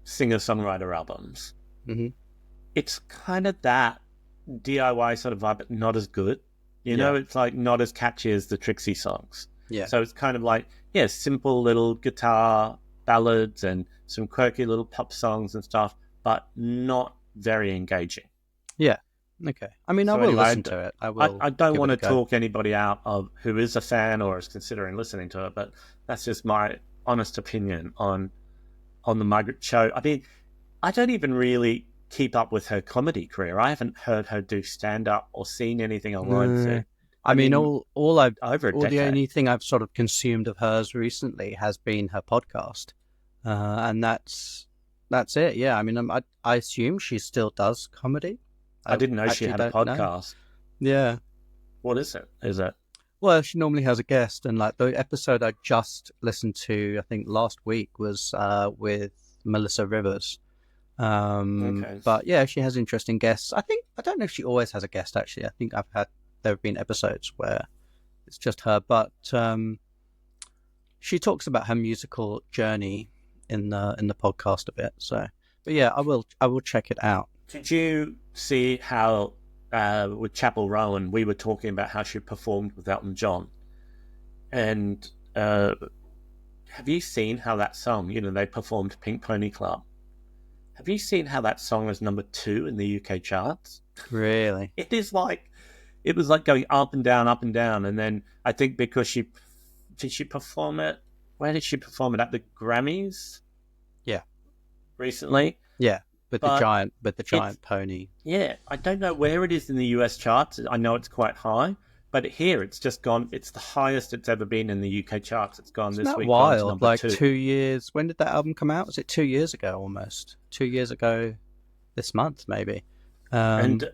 singer-songwriter albums. Mm-hmm. It's kind of that DIY sort of vibe, but not as good. It's like not as catchy as the Trixie songs. Yeah. So it's kind of like, simple little guitar ballads and some quirky little pop songs and stuff, but not very engaging. Yeah. Okay. I mean, I will listen to it. I don't want to talk anybody out of who is a fan or is considering listening to it, but that's just my honest opinion on the Margaret Cho. I mean, I don't even really keep up with her comedy career. I haven't heard her do stand-up or seen anything online. I mean, the only thing I've sort of consumed of hers recently has been her podcast, and that's it. Yeah, I mean, I assume she still does comedy. I didn't know she had a podcast. Know. Yeah. What is it? Well, she normally has a guest, and like the episode I just listened to, I think last week, was with Melissa Rivers. Okay. But yeah, she has interesting guests. I don't know if she always has a guest, actually. I think there have been episodes where it's just her, but she talks about her musical journey in the podcast a bit. So, but yeah, I will check it out. Did you see how with Chapel Rowan we were talking about how she performed with Elton John? And have you seen how that song, they performed Pink Pony Club? Have you seen how that song is number 2 in the UK charts? Really? It was like going up and down, and then I think because did she perform it? Where did she perform it? At the Grammys? Yeah. Recently? Yeah. With the giant pony. Yeah, I don't know where it is in the US charts. I know it's quite high, but here it's just gone. It's the highest it's ever been in the UK charts. It's gone this week. Wild, like 2 years. When did that album come out? Was it 2 years ago almost? 2 years ago this month, maybe. And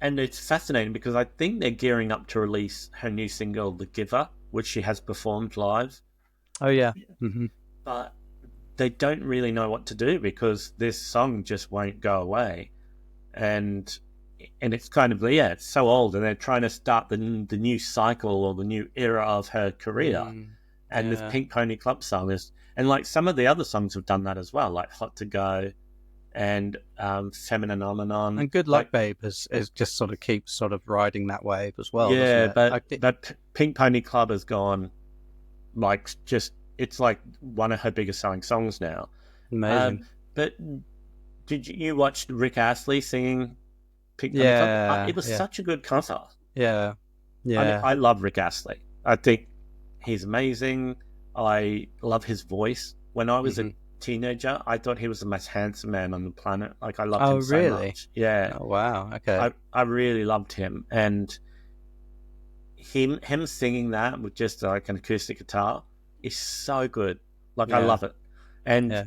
it's fascinating because I think they're gearing up to release her new single, The Giver, which she has performed live. Oh, yeah. Mm-hmm. But they don't really know what to do because this song just won't go away. And it's kind of, it's so old, and they're trying to start the new cycle or the new era of her career. And this Pink Pony Club song is, and like some of the other songs have done that as well, like Hot to Go and Femininomenon. And Good Luck Babe is just sort of keeps sort of riding that wave as well. Yeah, but Pink Pony Club has gone it's like one of her biggest selling songs now. Amazing. But Did you watch Rick Astley singing Pink on the Top? Yeah, It was yeah, such a good concert. yeah, I mean, yeah. I love Rick Astley. I think he's amazing. I love his voice. When I was a Hmm. teenager, I thought he was the most handsome man on the planet. Like, I loved Oh, him so really? much. Yeah, Oh, wow. Okay. I really loved him. And him singing that with just like an acoustic guitar is so good. Like, I Yeah, love it. And yeah.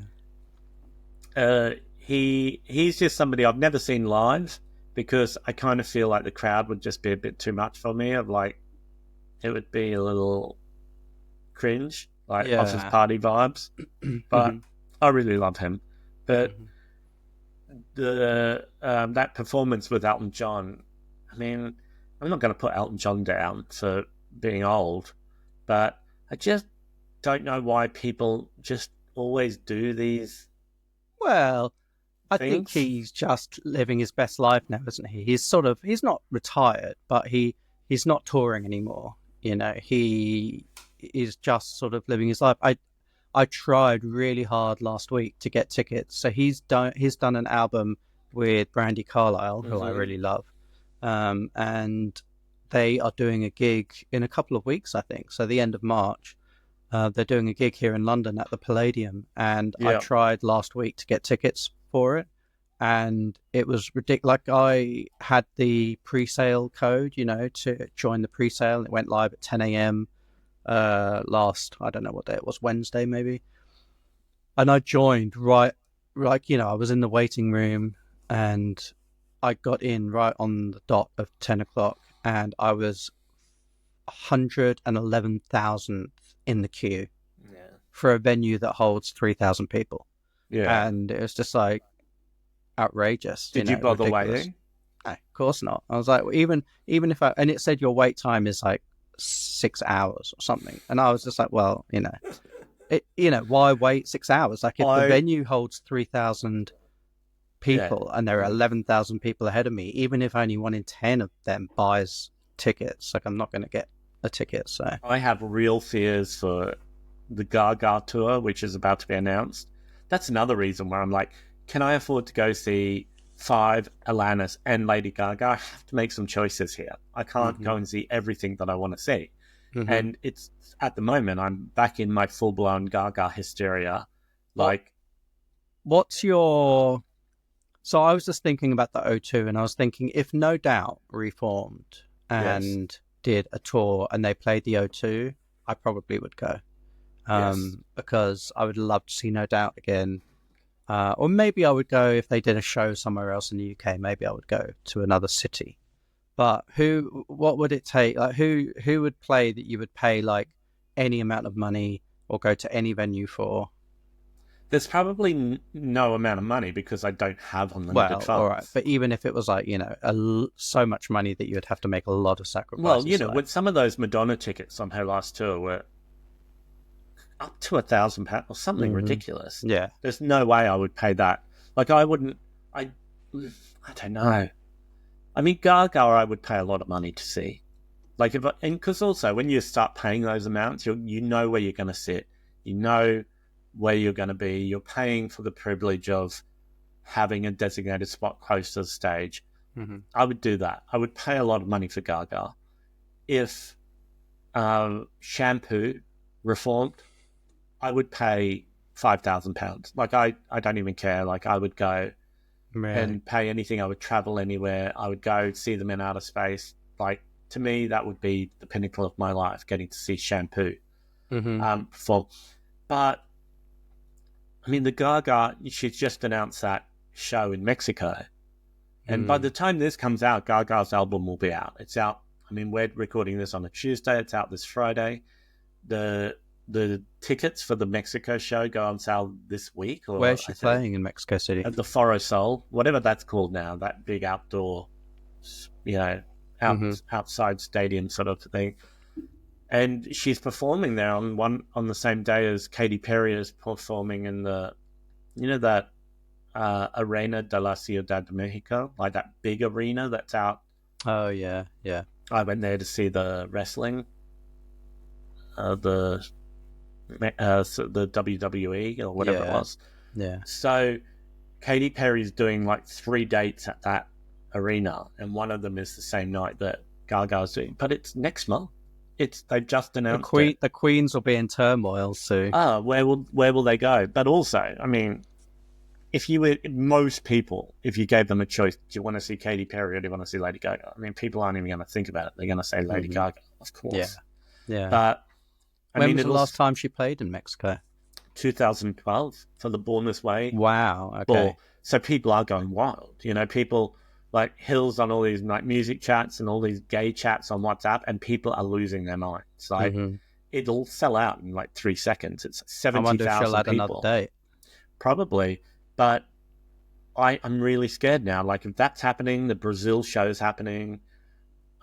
he's just somebody I've never seen live, because I kind of feel like the crowd would just be a bit too much for me. Of like, it would be a little cringe, like office Yeah. party vibes. But Hmm. I really love him. But Hmm. the that performance with Elton John, I mean, I'm not going to put Elton John down for being old, but I just don't know why people just always do these Well, I think things. he's just living his best life now, isn't he? He's not retired, but he's not touring anymore. He is just sort of living his life. I tried really hard last week to get tickets. So he's done an album with Brandy Carlisle, who I Mm-hmm. really love, and they are doing a gig in a couple of weeks, I think. So the end of March. They're doing a gig here in London at the Palladium, and I Yeah. tried last week to get tickets for it, and it was ridiculous. Like, I had the pre-sale code, to join the pre-sale, and it went live at 10 a.m. Last, I don't know what day it was, Wednesday maybe, and I joined right, like, I was in the waiting room, and I got in right on the dot of 10 o'clock, and I was 111,000th in the queue Yeah. for a venue that holds 3,000 people. Yeah. And it was just like outrageous, Did you bother ridiculous. waiting? No, of course not. I was like, well, even if and it said your wait time is like 6 hours or something. And I was just like, well, why wait 6 hours? Like, if the I venue holds 3,000 yeah. people and there are 11,000 people ahead of me, even if only 1 in 10 of them buys tickets, like, I'm not going to get a ticket. So, I have real fears for the Gaga tour, which is about to be announced. That's another reason where I'm like, can I afford to go see five Alanis and Lady Gaga? I have to make some choices here. I can't hmm go and see everything that I want to see. hmm And it's at the moment I'm back in my full blown Gaga hysteria. what Like, what's your So I was just thinking about the O2, and I was thinking, if No Doubt reformed yes, and did a tour and they played the O2, I probably would go, yes. because I would love to see No Doubt again. Or maybe I would go if they did a show somewhere else in the UK. Maybe I would go to another city. But what would it take? Like, who would play that you would pay like any amount of money or go to any venue for? There's probably no amount of money because I don't have unlimited Well, all right, funds. but even if it was like, so much money that you would have to make a lot of Well, sacrifices, like, with some of those Madonna tickets on her last tour were up to £1,000 or something hmm ridiculous. yeah, There's no way I would pay that. Like, I wouldn't. I don't know. I mean, Gaga, I would pay a lot of money to see. Like, and because also when you start paying those amounts, you know where you're going to sit, you know where you're going to be. You're paying for the privilege of having a designated spot close to the stage. hmm I would do that. I would pay a lot of money for Gaga. If Shampoo reformed, I would pay £5,000. Like, I don't even care. Like, I would go really, and pay anything. I would travel anywhere. I would go see them in outer space. Like, to me, that would be the pinnacle of my life, getting to see Shampoo. hmm For, but I mean, the Gaga, she's just announced that show in Mexico, and by the mm. time this comes out, Gaga's album will be out. It's out. I mean, we're recording this on a Tuesday. It's out this Friday. The tickets for the Mexico show go on sale this week, or Where's she I think playing in Mexico City? at the Foro Sol, whatever that's called now, that big outdoor, you know, hmm outside stadium sort of thing. And she's performing there on the same day as Katy Perry is performing in the, that Arena de la Ciudad de Mexico, like that big arena that's out. Oh yeah, yeah, I went there to see the wrestling, the WWE or whatever it yeah, was. yeah. So Katy Perry's doing like 3 dates at that arena, and one of them is the same night that Gaga's doing. But it's next month. They've just announced it. The Queens will be in turmoil soon. Where will they go? But also, I mean, if you were most people, if you gave them a choice, do you want to see Katy Perry or do you want to see Lady Gaga? I mean, people aren't even going to think about it. They're going to say Lady Gaga, of course. Yeah. But when was the last time she played in Mexico? 2012 for the Born This Way. Wow. Okay. Ball. So people are going wild. You know, people like Hill's on all these like music chats and all these gay chats on WhatsApp, and people are losing their minds. Like it'll sell out in like 3 seconds. It's 70,000 people. I wonder if she'll add another date. Probably. But I'm really scared now. Like, if that's happening, the Brazil show's happening,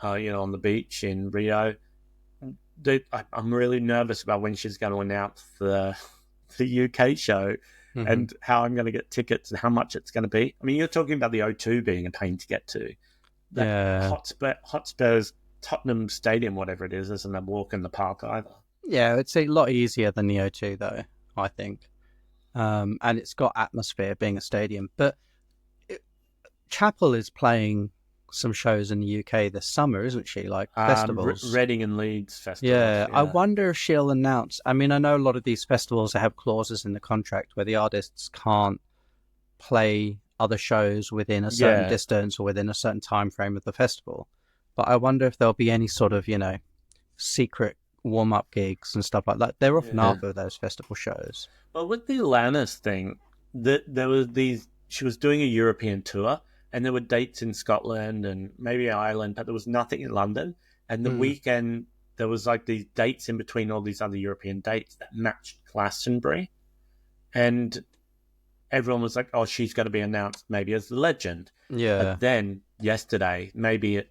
on the beach in Rio. I'm really nervous about when she's going to announce the UK show and how I'm going to get tickets and how much it's going to be. I mean, you're talking about the O2 being a pain to get to. Hotspur's Tottenham Stadium, whatever it is, isn't a walk in the park either. Yeah, it's a lot easier than the O2, though, I think. And it's got atmosphere being a stadium. But Chapel is playing some shows in the UK this summer, isn't she? Like festivals. Reading and Leeds festivals. Yeah, I wonder if she'll announce. I mean, I know a lot of these festivals have clauses in the contract where the artists can't play other shows within a certain distance or within a certain time frame of the festival. But I wonder if there'll be any sort of, secret warm-up gigs and stuff like that. They're often after those festival shows. Well, with the Alanis thing, there was she was doing a European tour, and there were dates in Scotland and maybe Ireland, but there was nothing in London. And the weekend, there was like these dates in between all these other European dates that matched Glastonbury. And everyone was like, oh, she's going to be announced maybe as the legend. Yeah. But then yesterday, maybe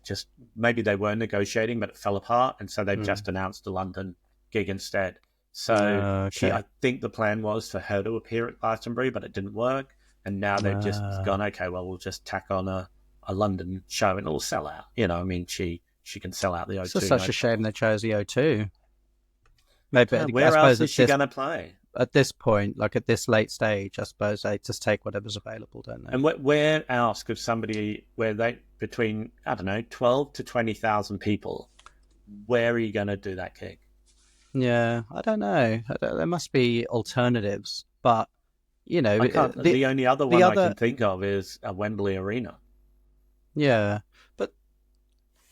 they were negotiating, but it fell apart. And so they've just announced a London gig instead. So I think the plan was for her to appear at Glastonbury, but it didn't work. And now they've just gone, okay, well, we'll just tack on a London show and it'll sell out. I mean, she can sell out the O2. It's just such a shame they chose the O2. Maybe where else is she going to play? At this point, like at this late stage, I suppose they just take whatever's available, don't they? And where else could between, I don't know, 12 to 20,000 people, where are you going to do that gig? Yeah, I don't know. There must be alternatives, but the only other one I can think of is a Wembley Arena. Yeah, but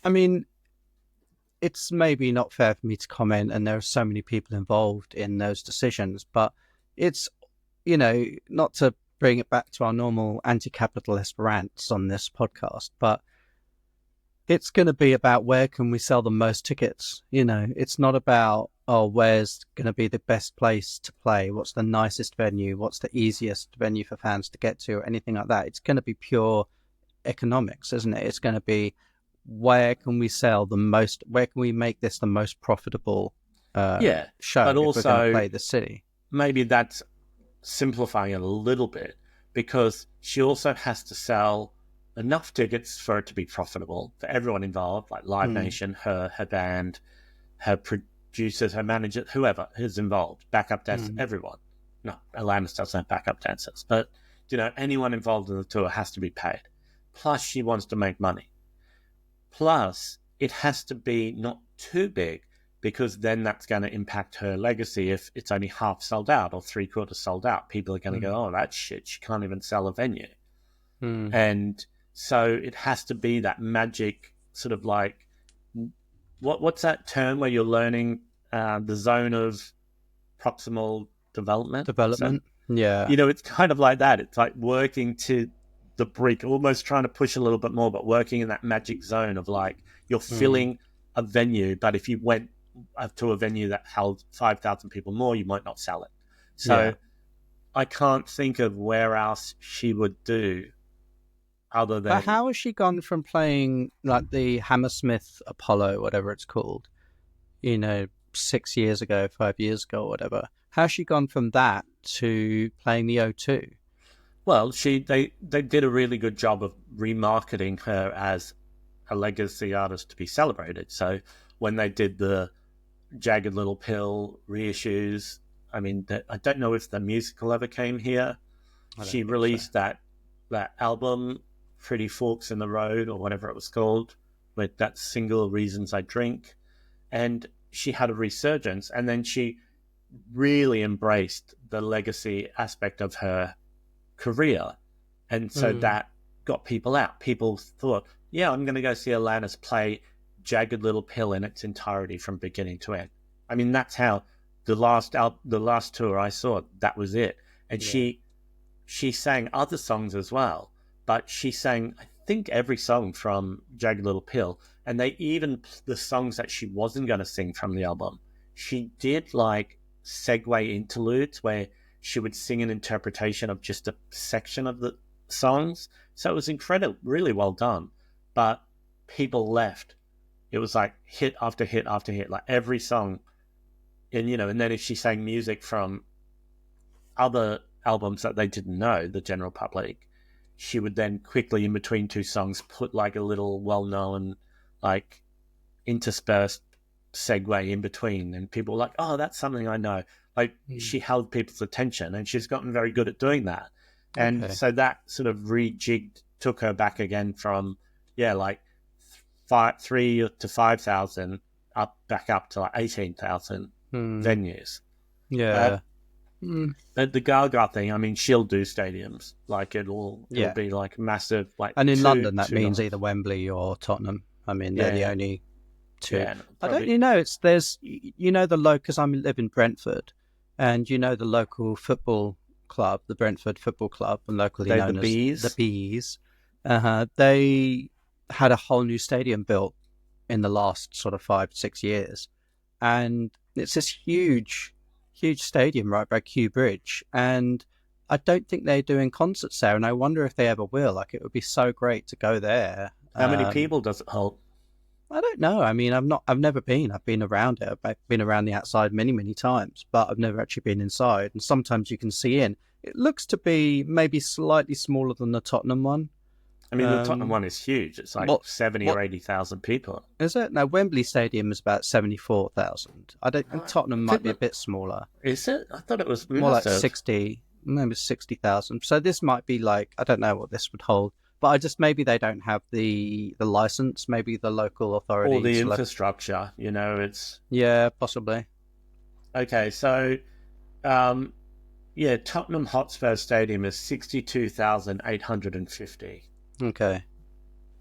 I mean, it's maybe not fair for me to comment, and there are so many people involved in those decisions, but it's, not to bring it back to our normal anti-capitalist rants on this podcast, but it's going to be about where can we sell the most tickets. It's not about, where's going to be the best place to play? What's the nicest venue? What's the easiest venue for fans to get to? Or anything like that. It's going to be pure economics, isn't it? It's going to be where can we sell the most? Where can we make this the most profitable show? But also, if we're going to play the city. Maybe that's simplifying it a little bit, because she also has to sell enough tickets for it to be profitable for everyone involved, like Live Nation, her band, her producers, her manager, whoever is involved, backup dancers, everyone. No, Alanis doesn't have backup dancers, but anyone involved in the tour has to be paid. Plus, she wants to make money. Plus, it has to be not too big, because then that's going to impact her legacy. If it's only half sold out or 3/4 sold out, people are going to go, oh, that's shit, she can't even sell a venue. And so it has to be that magic sort of like, what's that term where you're learning the zone of proximal development? So, yeah. It's kind of like that. It's like working to the brink, almost trying to push a little bit more, but working in that magic zone of like, you're filling a venue, but if you went to a venue that held 5,000 people more, you might not sell it. So I can't think of where else she would do other than... But how has she gone from playing like the Hammersmith Apollo, whatever it's called, 6 years ago, 5 years ago, or whatever? How's she gone from that to playing the O2? Well, they did a really good job of remarketing her as a legacy artist to be celebrated. So when they did the Jagged Little Pill reissues, I mean, I don't know if the musical ever came here. She released that that album, Pretty Forks in the Road, or whatever it was called, with that single Reasons I Drink. And she had a resurgence, and then she really embraced the legacy aspect of her career. And so that got people out. People thought, yeah, I'm going to go see Alanis play Jagged Little Pill in its entirety from beginning to end. I mean, that's how the last tour I saw, that was it. And she sang other songs as well, but she sang, I think, every song from Jagged Little Pill. And they even, the songs that she wasn't going to sing from the album, she did like segue interludes where she would sing an interpretation of just a section of the songs. So it was incredible, really well done. But people left. It was like hit after hit after hit, like every song. And, you know, and then if she sang music from other albums that they didn't know, the general public, she would then quickly, in between two songs, put like a little well-known, like, interspersed segue in between, and people were like, oh, that's something I know. Like, she held people's attention, and she's gotten very good at doing that. And so that sort of rejigged, took her back again from, like 3 to 5,000 back up to like 18,000 venues. But the Gaga thing, I mean, she'll do stadiums. Like, it'll be like massive. Like, and in London, that means either Wembley or Tottenham. I mean, they're the only two. Yeah, I don't, there's, the local, because I live in Brentford, and the local football club, the Brentford Football Club, and locally known as the Bees. They had a whole new stadium built in the last sort of 5-6 years, and it's this huge stadium right by Kew Bridge, and I don't think they're doing concerts there, and I wonder if they ever will. Like, it would be so great to go there. How many people does it hold? I don't know. I mean, I've never been. I've been around it. I've been around the outside many times, but I've never actually been inside. And sometimes you can see in. It looks to be maybe slightly smaller than the Tottenham one. I mean, the Tottenham one is huge. It's like 70 or 80,000 people. Is it? No, Wembley Stadium is about 74,000. I don't think Tottenham might be a bit smaller. Is it? I thought it was more like 60, maybe 60,000. So this might be like, I don't know what this would hold, but maybe they don't have the license. Maybe the local authorities or the infrastructure. It's possibly. Okay, so Tottenham Hotspur Stadium is 62,850. Okay.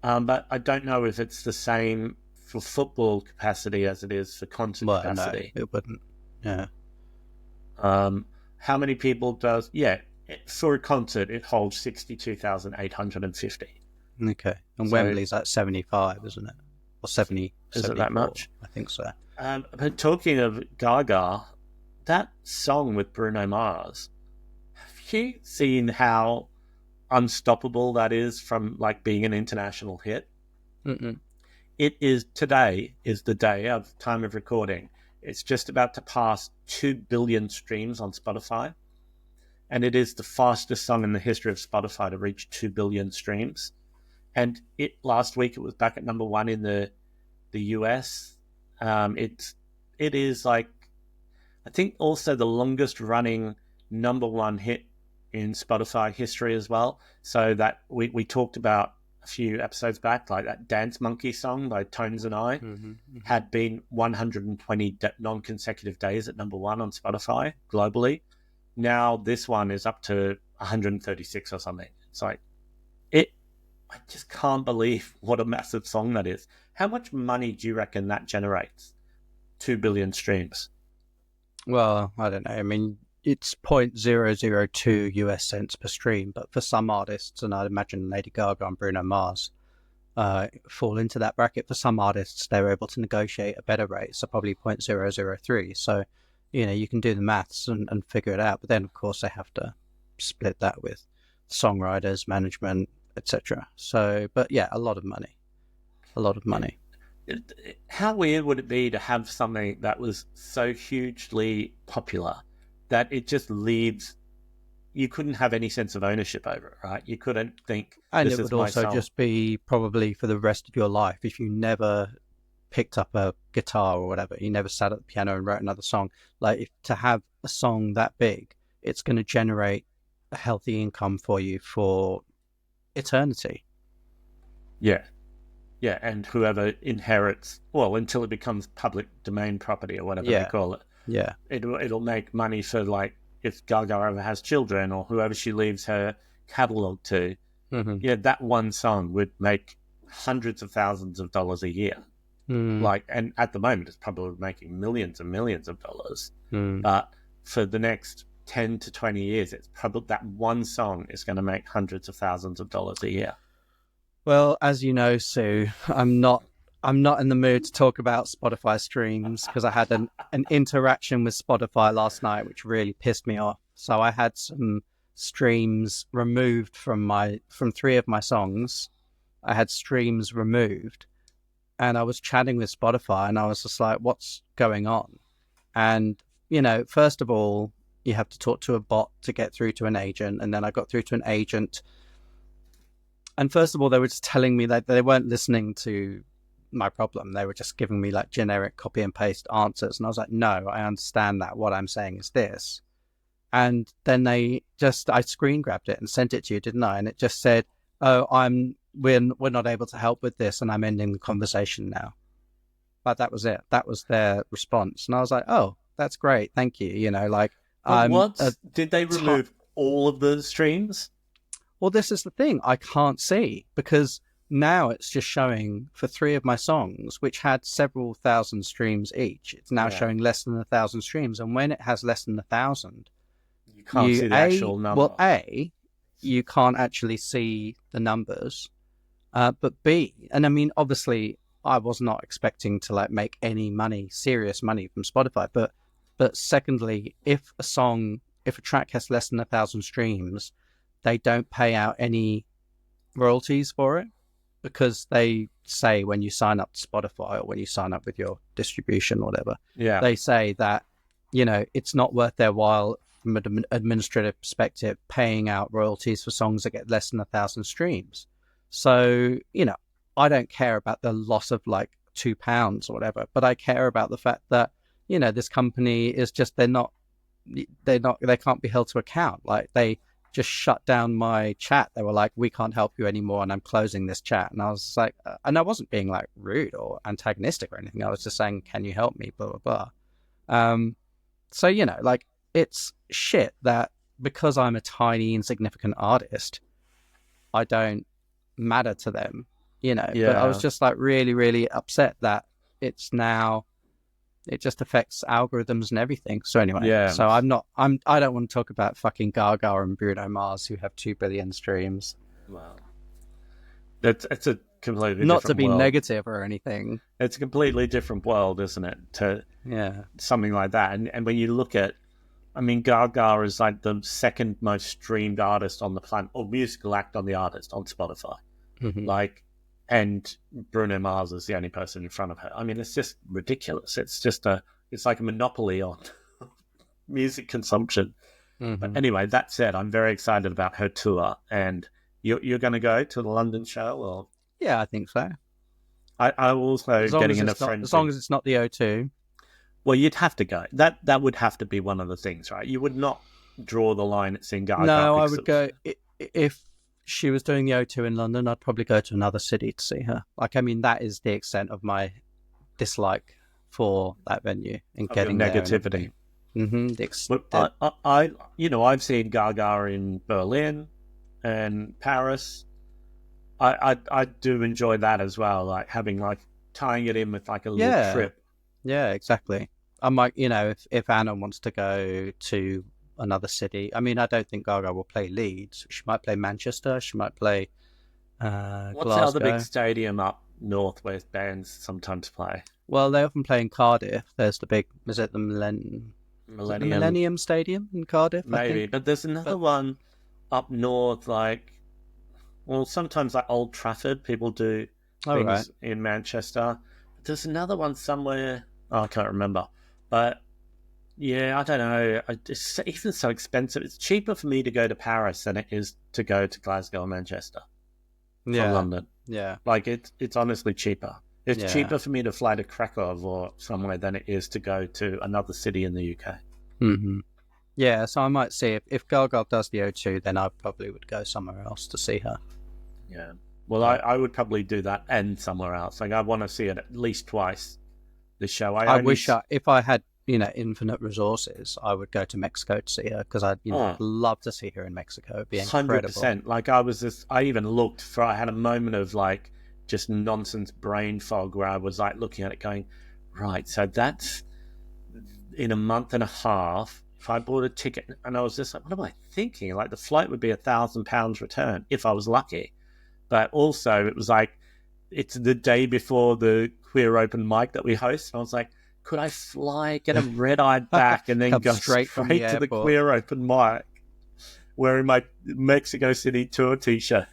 But I don't know if it's the same for football capacity as it is for concert capacity. No, it wouldn't. Yeah. How many people does... Yeah, for a concert, it holds 62,850. Okay. And Wembley's at 75, isn't it? Or 70. Is it that much? I think so. But talking of Gaga, that song with Bruno Mars, have you seen how unstoppable that is from like being an international hit? It is. Today is the day of time of recording. It's just about to pass 2 billion streams on Spotify, and it is the fastest song in the history of Spotify to reach 2 billion streams. And last week it was back at number 1 in the US. It is like, I think, also the longest running number 1 hit in Spotify history as well. So that we talked about a few episodes back, like that Dance Monkey song by Tones and I had been 120 non-consecutive days at number 1 on Spotify globally. Now this one is up to 136 or something. It's like, I just can't believe what a massive song that is. How much money do you reckon that generates? 2 billion streams. Well, I don't know. I mean, it's 0.002 US cents per stream, but for some artists, and I'd imagine Lady Gaga and Bruno Mars fall into that bracket, for some artists, they're able to negotiate a better rate, so probably 0.003. So, you can do the maths and figure it out, but then, of course, they have to split that with songwriters, management, etc. So, but yeah, a lot of money. How weird would it be to have something that was so hugely popular that it just leaves, you couldn't have any sense of ownership over it, right? You couldn't think, and this it is would my also song. just be probably for the rest of your life, if you never picked up a guitar or whatever, you never sat at the piano and wrote another song, like, to have a song that big, it's going to generate a healthy income for you for eternity. Yeah. Yeah, and whoever inherits, well, until it becomes public domain property or whatever they call it, it'll make money for, like, if Gaga ever has children or whoever she leaves her catalog to. Mm-hmm. That one song would make hundreds of thousands of dollars a year. Like, and at the moment it's probably making millions and millions of dollars. But for the next 10 to 20 years, it's probably that one song is going to make hundreds of thousands of dollars a year. Well, as you know, Sue, I'm not in the mood to talk about Spotify streams because I had an interaction with Spotify last night which really pissed me off. So I had some streams removed from 3 of my songs. I had streams removed, and I was chatting with Spotify, and I was just like, "What's going on?" And first of all, you have to talk to a bot to get through to an agent, and then I got through to an agent. And first of all, they were just telling me that they weren't listening to my problem. They were just giving me like generic copy and paste answers. And I was like, no, I understand that. What I'm saying is this. And then I screen grabbed it and sent it to you, didn't I? And it just said, oh, we're not able to help with this, and I'm ending the conversation now. But that was it. That was their response. And I was like, oh, that's great. Thank you. Did they remove all of the streams? Well, this is the thing. I can't see, because now it's just showing for 3 of my songs, which had several thousand streams each. It's now showing less than 1,000 streams. And when it has less than 1,000, you can't see the actual number. Well, you can't actually see the numbers. But B, and I mean, obviously, I was not expecting to like make any money, serious money from Spotify. But secondly, if a track has less than 1,000 streams, they don't pay out any royalties for it, because they say when you sign up to Spotify or when you sign up with your distribution or whatever, they say that, it's not worth their while from an administrative perspective paying out royalties for songs that get less than 1,000 streams. So, I don't care about the loss of like £2 or whatever, but I care about the fact that, this company is just, they can't be held to account. Like, they just shut down my chat. They were like, we can't help you anymore, and I'm closing this chat. And I was like, and I wasn't being like rude or antagonistic or anything. I was just saying, can you help me? Blah, blah, blah. So, like, it's shit that because I'm a tiny, insignificant artist, I don't matter to them, But I was just like really, really upset that it just affects algorithms and everything. So anyway, so I don't want to talk about fucking Gaga and Bruno Mars, who have 2 billion streams. Wow. It's a completely not different to be world. Negative or anything. It's a completely different world, isn't it? To something like that. And when you look at, I mean, Gaga is like the second most streamed artist on the planet, or musical act on Spotify. Mm-hmm. Like, and Bruno Mars is the only person in front of her. I mean, it's just ridiculous. It's like a monopoly on music consumption. Mm-hmm. But anyway, that said, I'm very excited about her tour. And you're going to go to the London show, or? Yeah, I think so. I'm also getting in a friend. As long as it's not the O2. Well, you'd have to go. That would have to be one of the things, right? You would not draw the line at seeing Gaga. No, I would go if she was doing the O2 in London. I'd probably go to another city to see her. Like, I mean, that is the extent of my dislike for that venue and getting negativity. I've seen Gaga in Berlin and Paris. I do enjoy that as well, like having like tying it in with like a little trip. Yeah, exactly. I might, if Anna wants to go to another city, I mean, I don't think Gaga will play Leeds. She might play Manchester. She might play Glasgow. What's the other big stadium up north where bands sometimes play? Well, they often play in Cardiff. There's the big, is it the Millennium Stadium in Cardiff? Maybe, but there's another one up north, like, well, sometimes like Old Trafford, people do things in Manchester. There's another one somewhere, I can't remember. But yeah, I don't know. It's even so expensive. It's cheaper for me to go to Paris than it is to go to Glasgow or Manchester from London. Yeah. Like, it's honestly cheaper. It's cheaper for me to fly to Krakow or somewhere than it is to go to another city in the UK. Mm-hmm. Yeah, so I might see if Gaga does the O2, then I probably would go somewhere else to see her. Yeah. Well, I would probably do that and somewhere else. Like, I want to see it at least twice. The show. I wish if I had, infinite resources, I would go to Mexico to see her, because I'd love to see her in Mexico. It'd be incredible. 100%. Like, I even looked for. I had a moment of like just nonsense brain fog where I was like looking at it, going, right. So that's in a month and a half. If I bought a ticket, and I was just like, what am I thinking? Like, the flight would be £1,000 return if I was lucky. But also, it was like, it's the day before the queer open mic that we host. And I was like, could I fly, get a red-eye back, and then go straight to the queer open mic wearing my Mexico City tour T-shirt?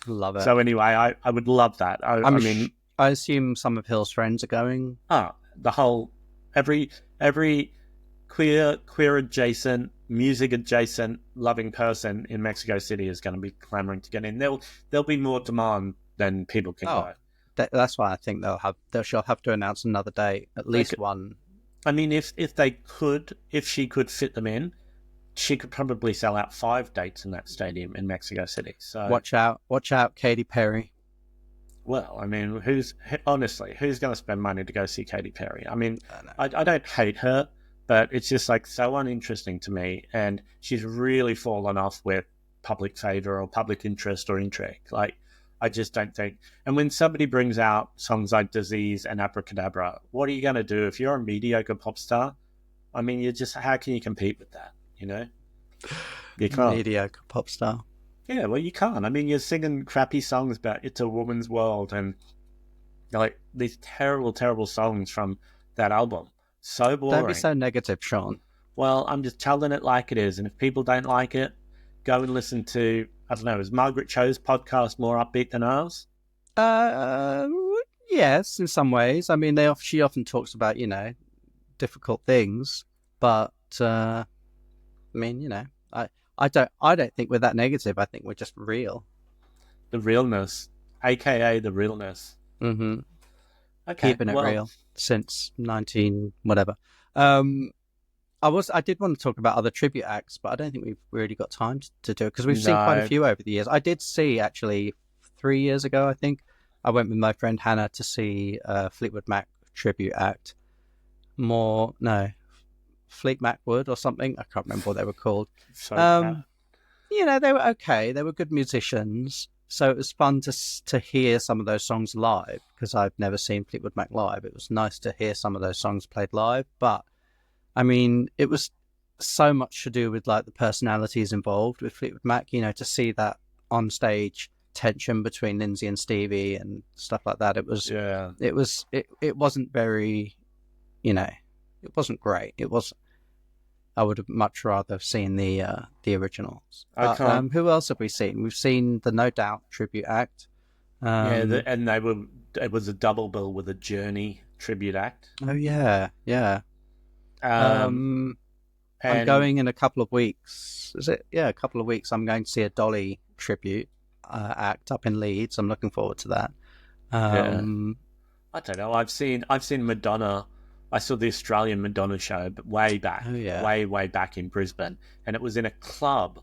Love it. So anyway, I would love that. I mean, I assume some of Hill's friends are going. The whole, every queer adjacent, music adjacent, loving person in Mexico City is going to be clamoring to get in. There'll be more demand than people can go. That's why I think she'll have to announce another day, at least one. I mean, if she could fit them in, she could probably sell out 5 dates in that stadium in Mexico City. So watch out, Katy Perry. Well, I mean, who's going to spend money to go see Katy Perry? I mean, I don't hate her, but it's just like so uninteresting to me, and she's really fallen off with public favor or public interest or intrigue. Like, I just don't think. And when somebody brings out songs like Disease and Abracadabra, what are you going to do if you're a mediocre pop star? I mean, how can you compete with that? You can't. Mediocre pop star. Yeah, well, you can't. I mean, you're singing crappy songs about It's a Woman's World and like these terrible, terrible songs from that album. So boring. Don't be so negative, Sean. Well, I'm just telling it like it is. And if people don't like it, go and listen to, I don't know, is Margaret Cho's podcast more upbeat than ours? Yes, in some ways. I mean, she often talks about, difficult things, but I mean, I don't think we're that negative. I think we're just real. The realness, aka the realness. Mm-hmm. Okay, keeping it real since 19 whatever. I did want to talk about other tribute acts, but I don't think we've really got time to do it, because we've seen quite a few over the years. I did see, actually, 3 years ago, I think, I went with my friend Hannah to see Fleetwood Mac tribute act. Fleet Mac Wood or something. I can't remember what they were called. They were okay. They were good musicians. So it was fun to hear some of those songs live, because I've never seen Fleetwood Mac live. It was nice to hear some of those songs played live. But, I mean, it was so much to do with, like, the personalities involved with Fleetwood Mac, to see that on stage tension between Lindsay and Stevie and stuff like that. It wasn't very, it wasn't great. I would have much rather seen the originals. Who else have we seen? We've seen the No Doubt tribute act. And it was a double bill with a Journey tribute act. Oh yeah. I'm going in a couple of weeks. Is it? Yeah, a couple of weeks. I'm going to see a Dolly tribute act up in Leeds. I'm looking forward to that. I don't know. I've seen Madonna. I saw the Australian Madonna show, but way back, way back in Brisbane. And it was in a club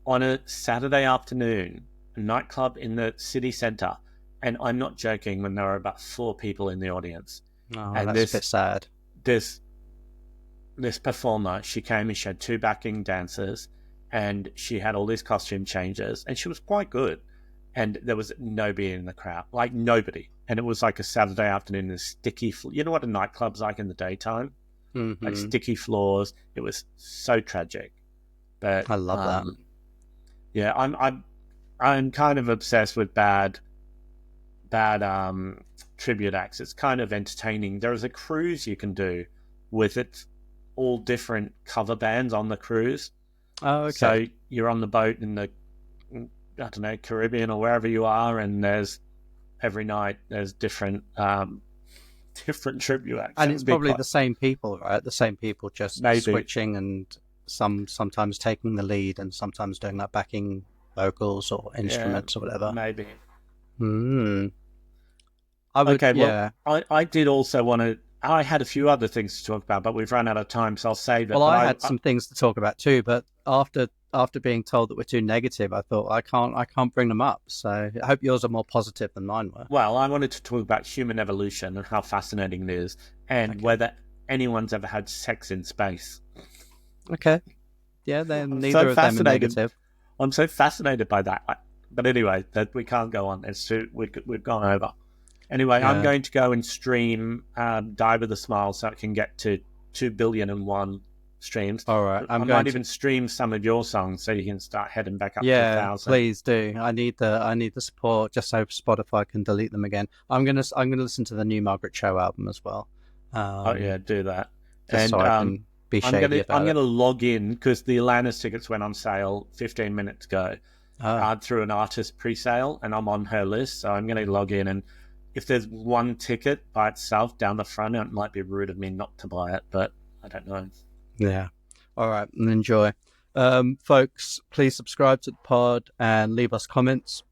on a Saturday afternoon, a nightclub in the city centre. And I'm not joking, when there were about 4 people in the audience. Oh, and that's a bit sad. This performer, she came and she had 2 backing dancers, and she had all these costume changes, and she was quite good. And there was nobody in the crowd, like nobody. And it was like a Saturday afternoon in sticky, you know what a nightclub's like in the daytime? Mm-hmm. Like sticky floors. It was so tragic. But I love that. Yeah, I'm kind of obsessed with bad tribute acts. It's kind of entertaining. There is a cruise you can do with it, all different cover bands on the cruise. Oh, okay. So you're on the boat in the, I don't know, Caribbean or wherever you are, and every night there's different tribute acts. And it's probably the same people, right? The same people, just switching, and sometimes taking the lead, and sometimes doing like backing vocals or instruments or whatever. Maybe. I did also want to. I had a few other things to talk about, but we've run out of time, so I'll save it. Well, I had some things to talk about too, but after after being told that we're too negative, I thought I can't bring them up. So I hope yours are more positive than mine were. Well, I wanted to talk about human evolution and how fascinating it is, and whether anyone's ever had sex in space. Okay. Yeah, then neither of them are negative. I'm so fascinated by that. But anyway, that we can't go on. We've gone over. Anyway, I'm going to go and stream Die With a Smile so I can get to 2,000,000,001 streams. All right. I might even stream some of your songs so you can start heading back up to 1,000. Please do. I need the support just so Spotify can delete them again. I'm gonna listen to the new Margaret Cho album as well. Do that. And so I can be shady about it. I'm going to log in because the Alanis tickets went on sale 15 minutes ago through an artist pre-sale, and I'm on her list. So I'm going to log in, and if there's one ticket by itself down the front, it might be rude of me not to buy it, but I don't know. Yeah. All right. And enjoy. Folks, please subscribe to the pod and leave us comments.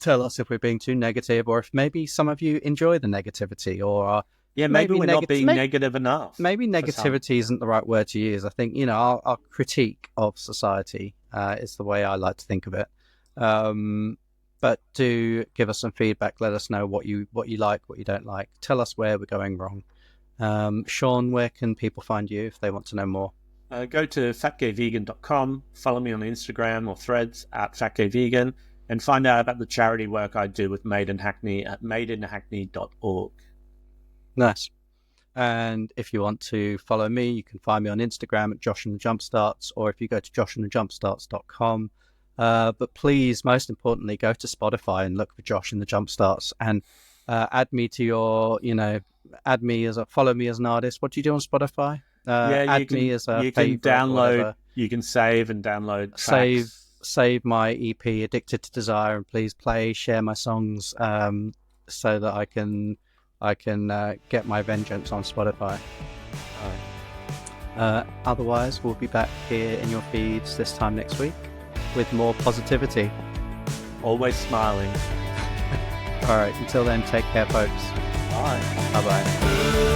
Tell us if we're being too negative, or if maybe some of you enjoy the negativity, or are maybe we're not being negative enough. Maybe negativity isn't the right word to use. I think, our critique of society is the way I like to think of it. But do give us some feedback. Let us know what you like, what you don't like. Tell us where we're going wrong. Sean, where can people find you if they want to know more? Go to fatgayvegan.com, follow me on Instagram or Threads at fatgayvegan, and find out about the charity work I do with Made in Hackney at madeinhackney.org. Nice. And if you want to follow me, you can find me on Instagram at Josh and the Jumpstarts, or if you go to joshandthejumpstarts.com. But please, most importantly, go to Spotify and look for Josh and the Jumpstarts, and add me to your, follow me as an artist. What do you do on Spotify? Me as a favorite. You can save and download tracks. Save my EP Addicted to Desire, and please share my songs so that I can get my vengeance on Spotify. Otherwise, we'll be back here in your feeds this time next week with more positivity. Always smiling. All right, until then, take care, folks. Bye. Bye-bye.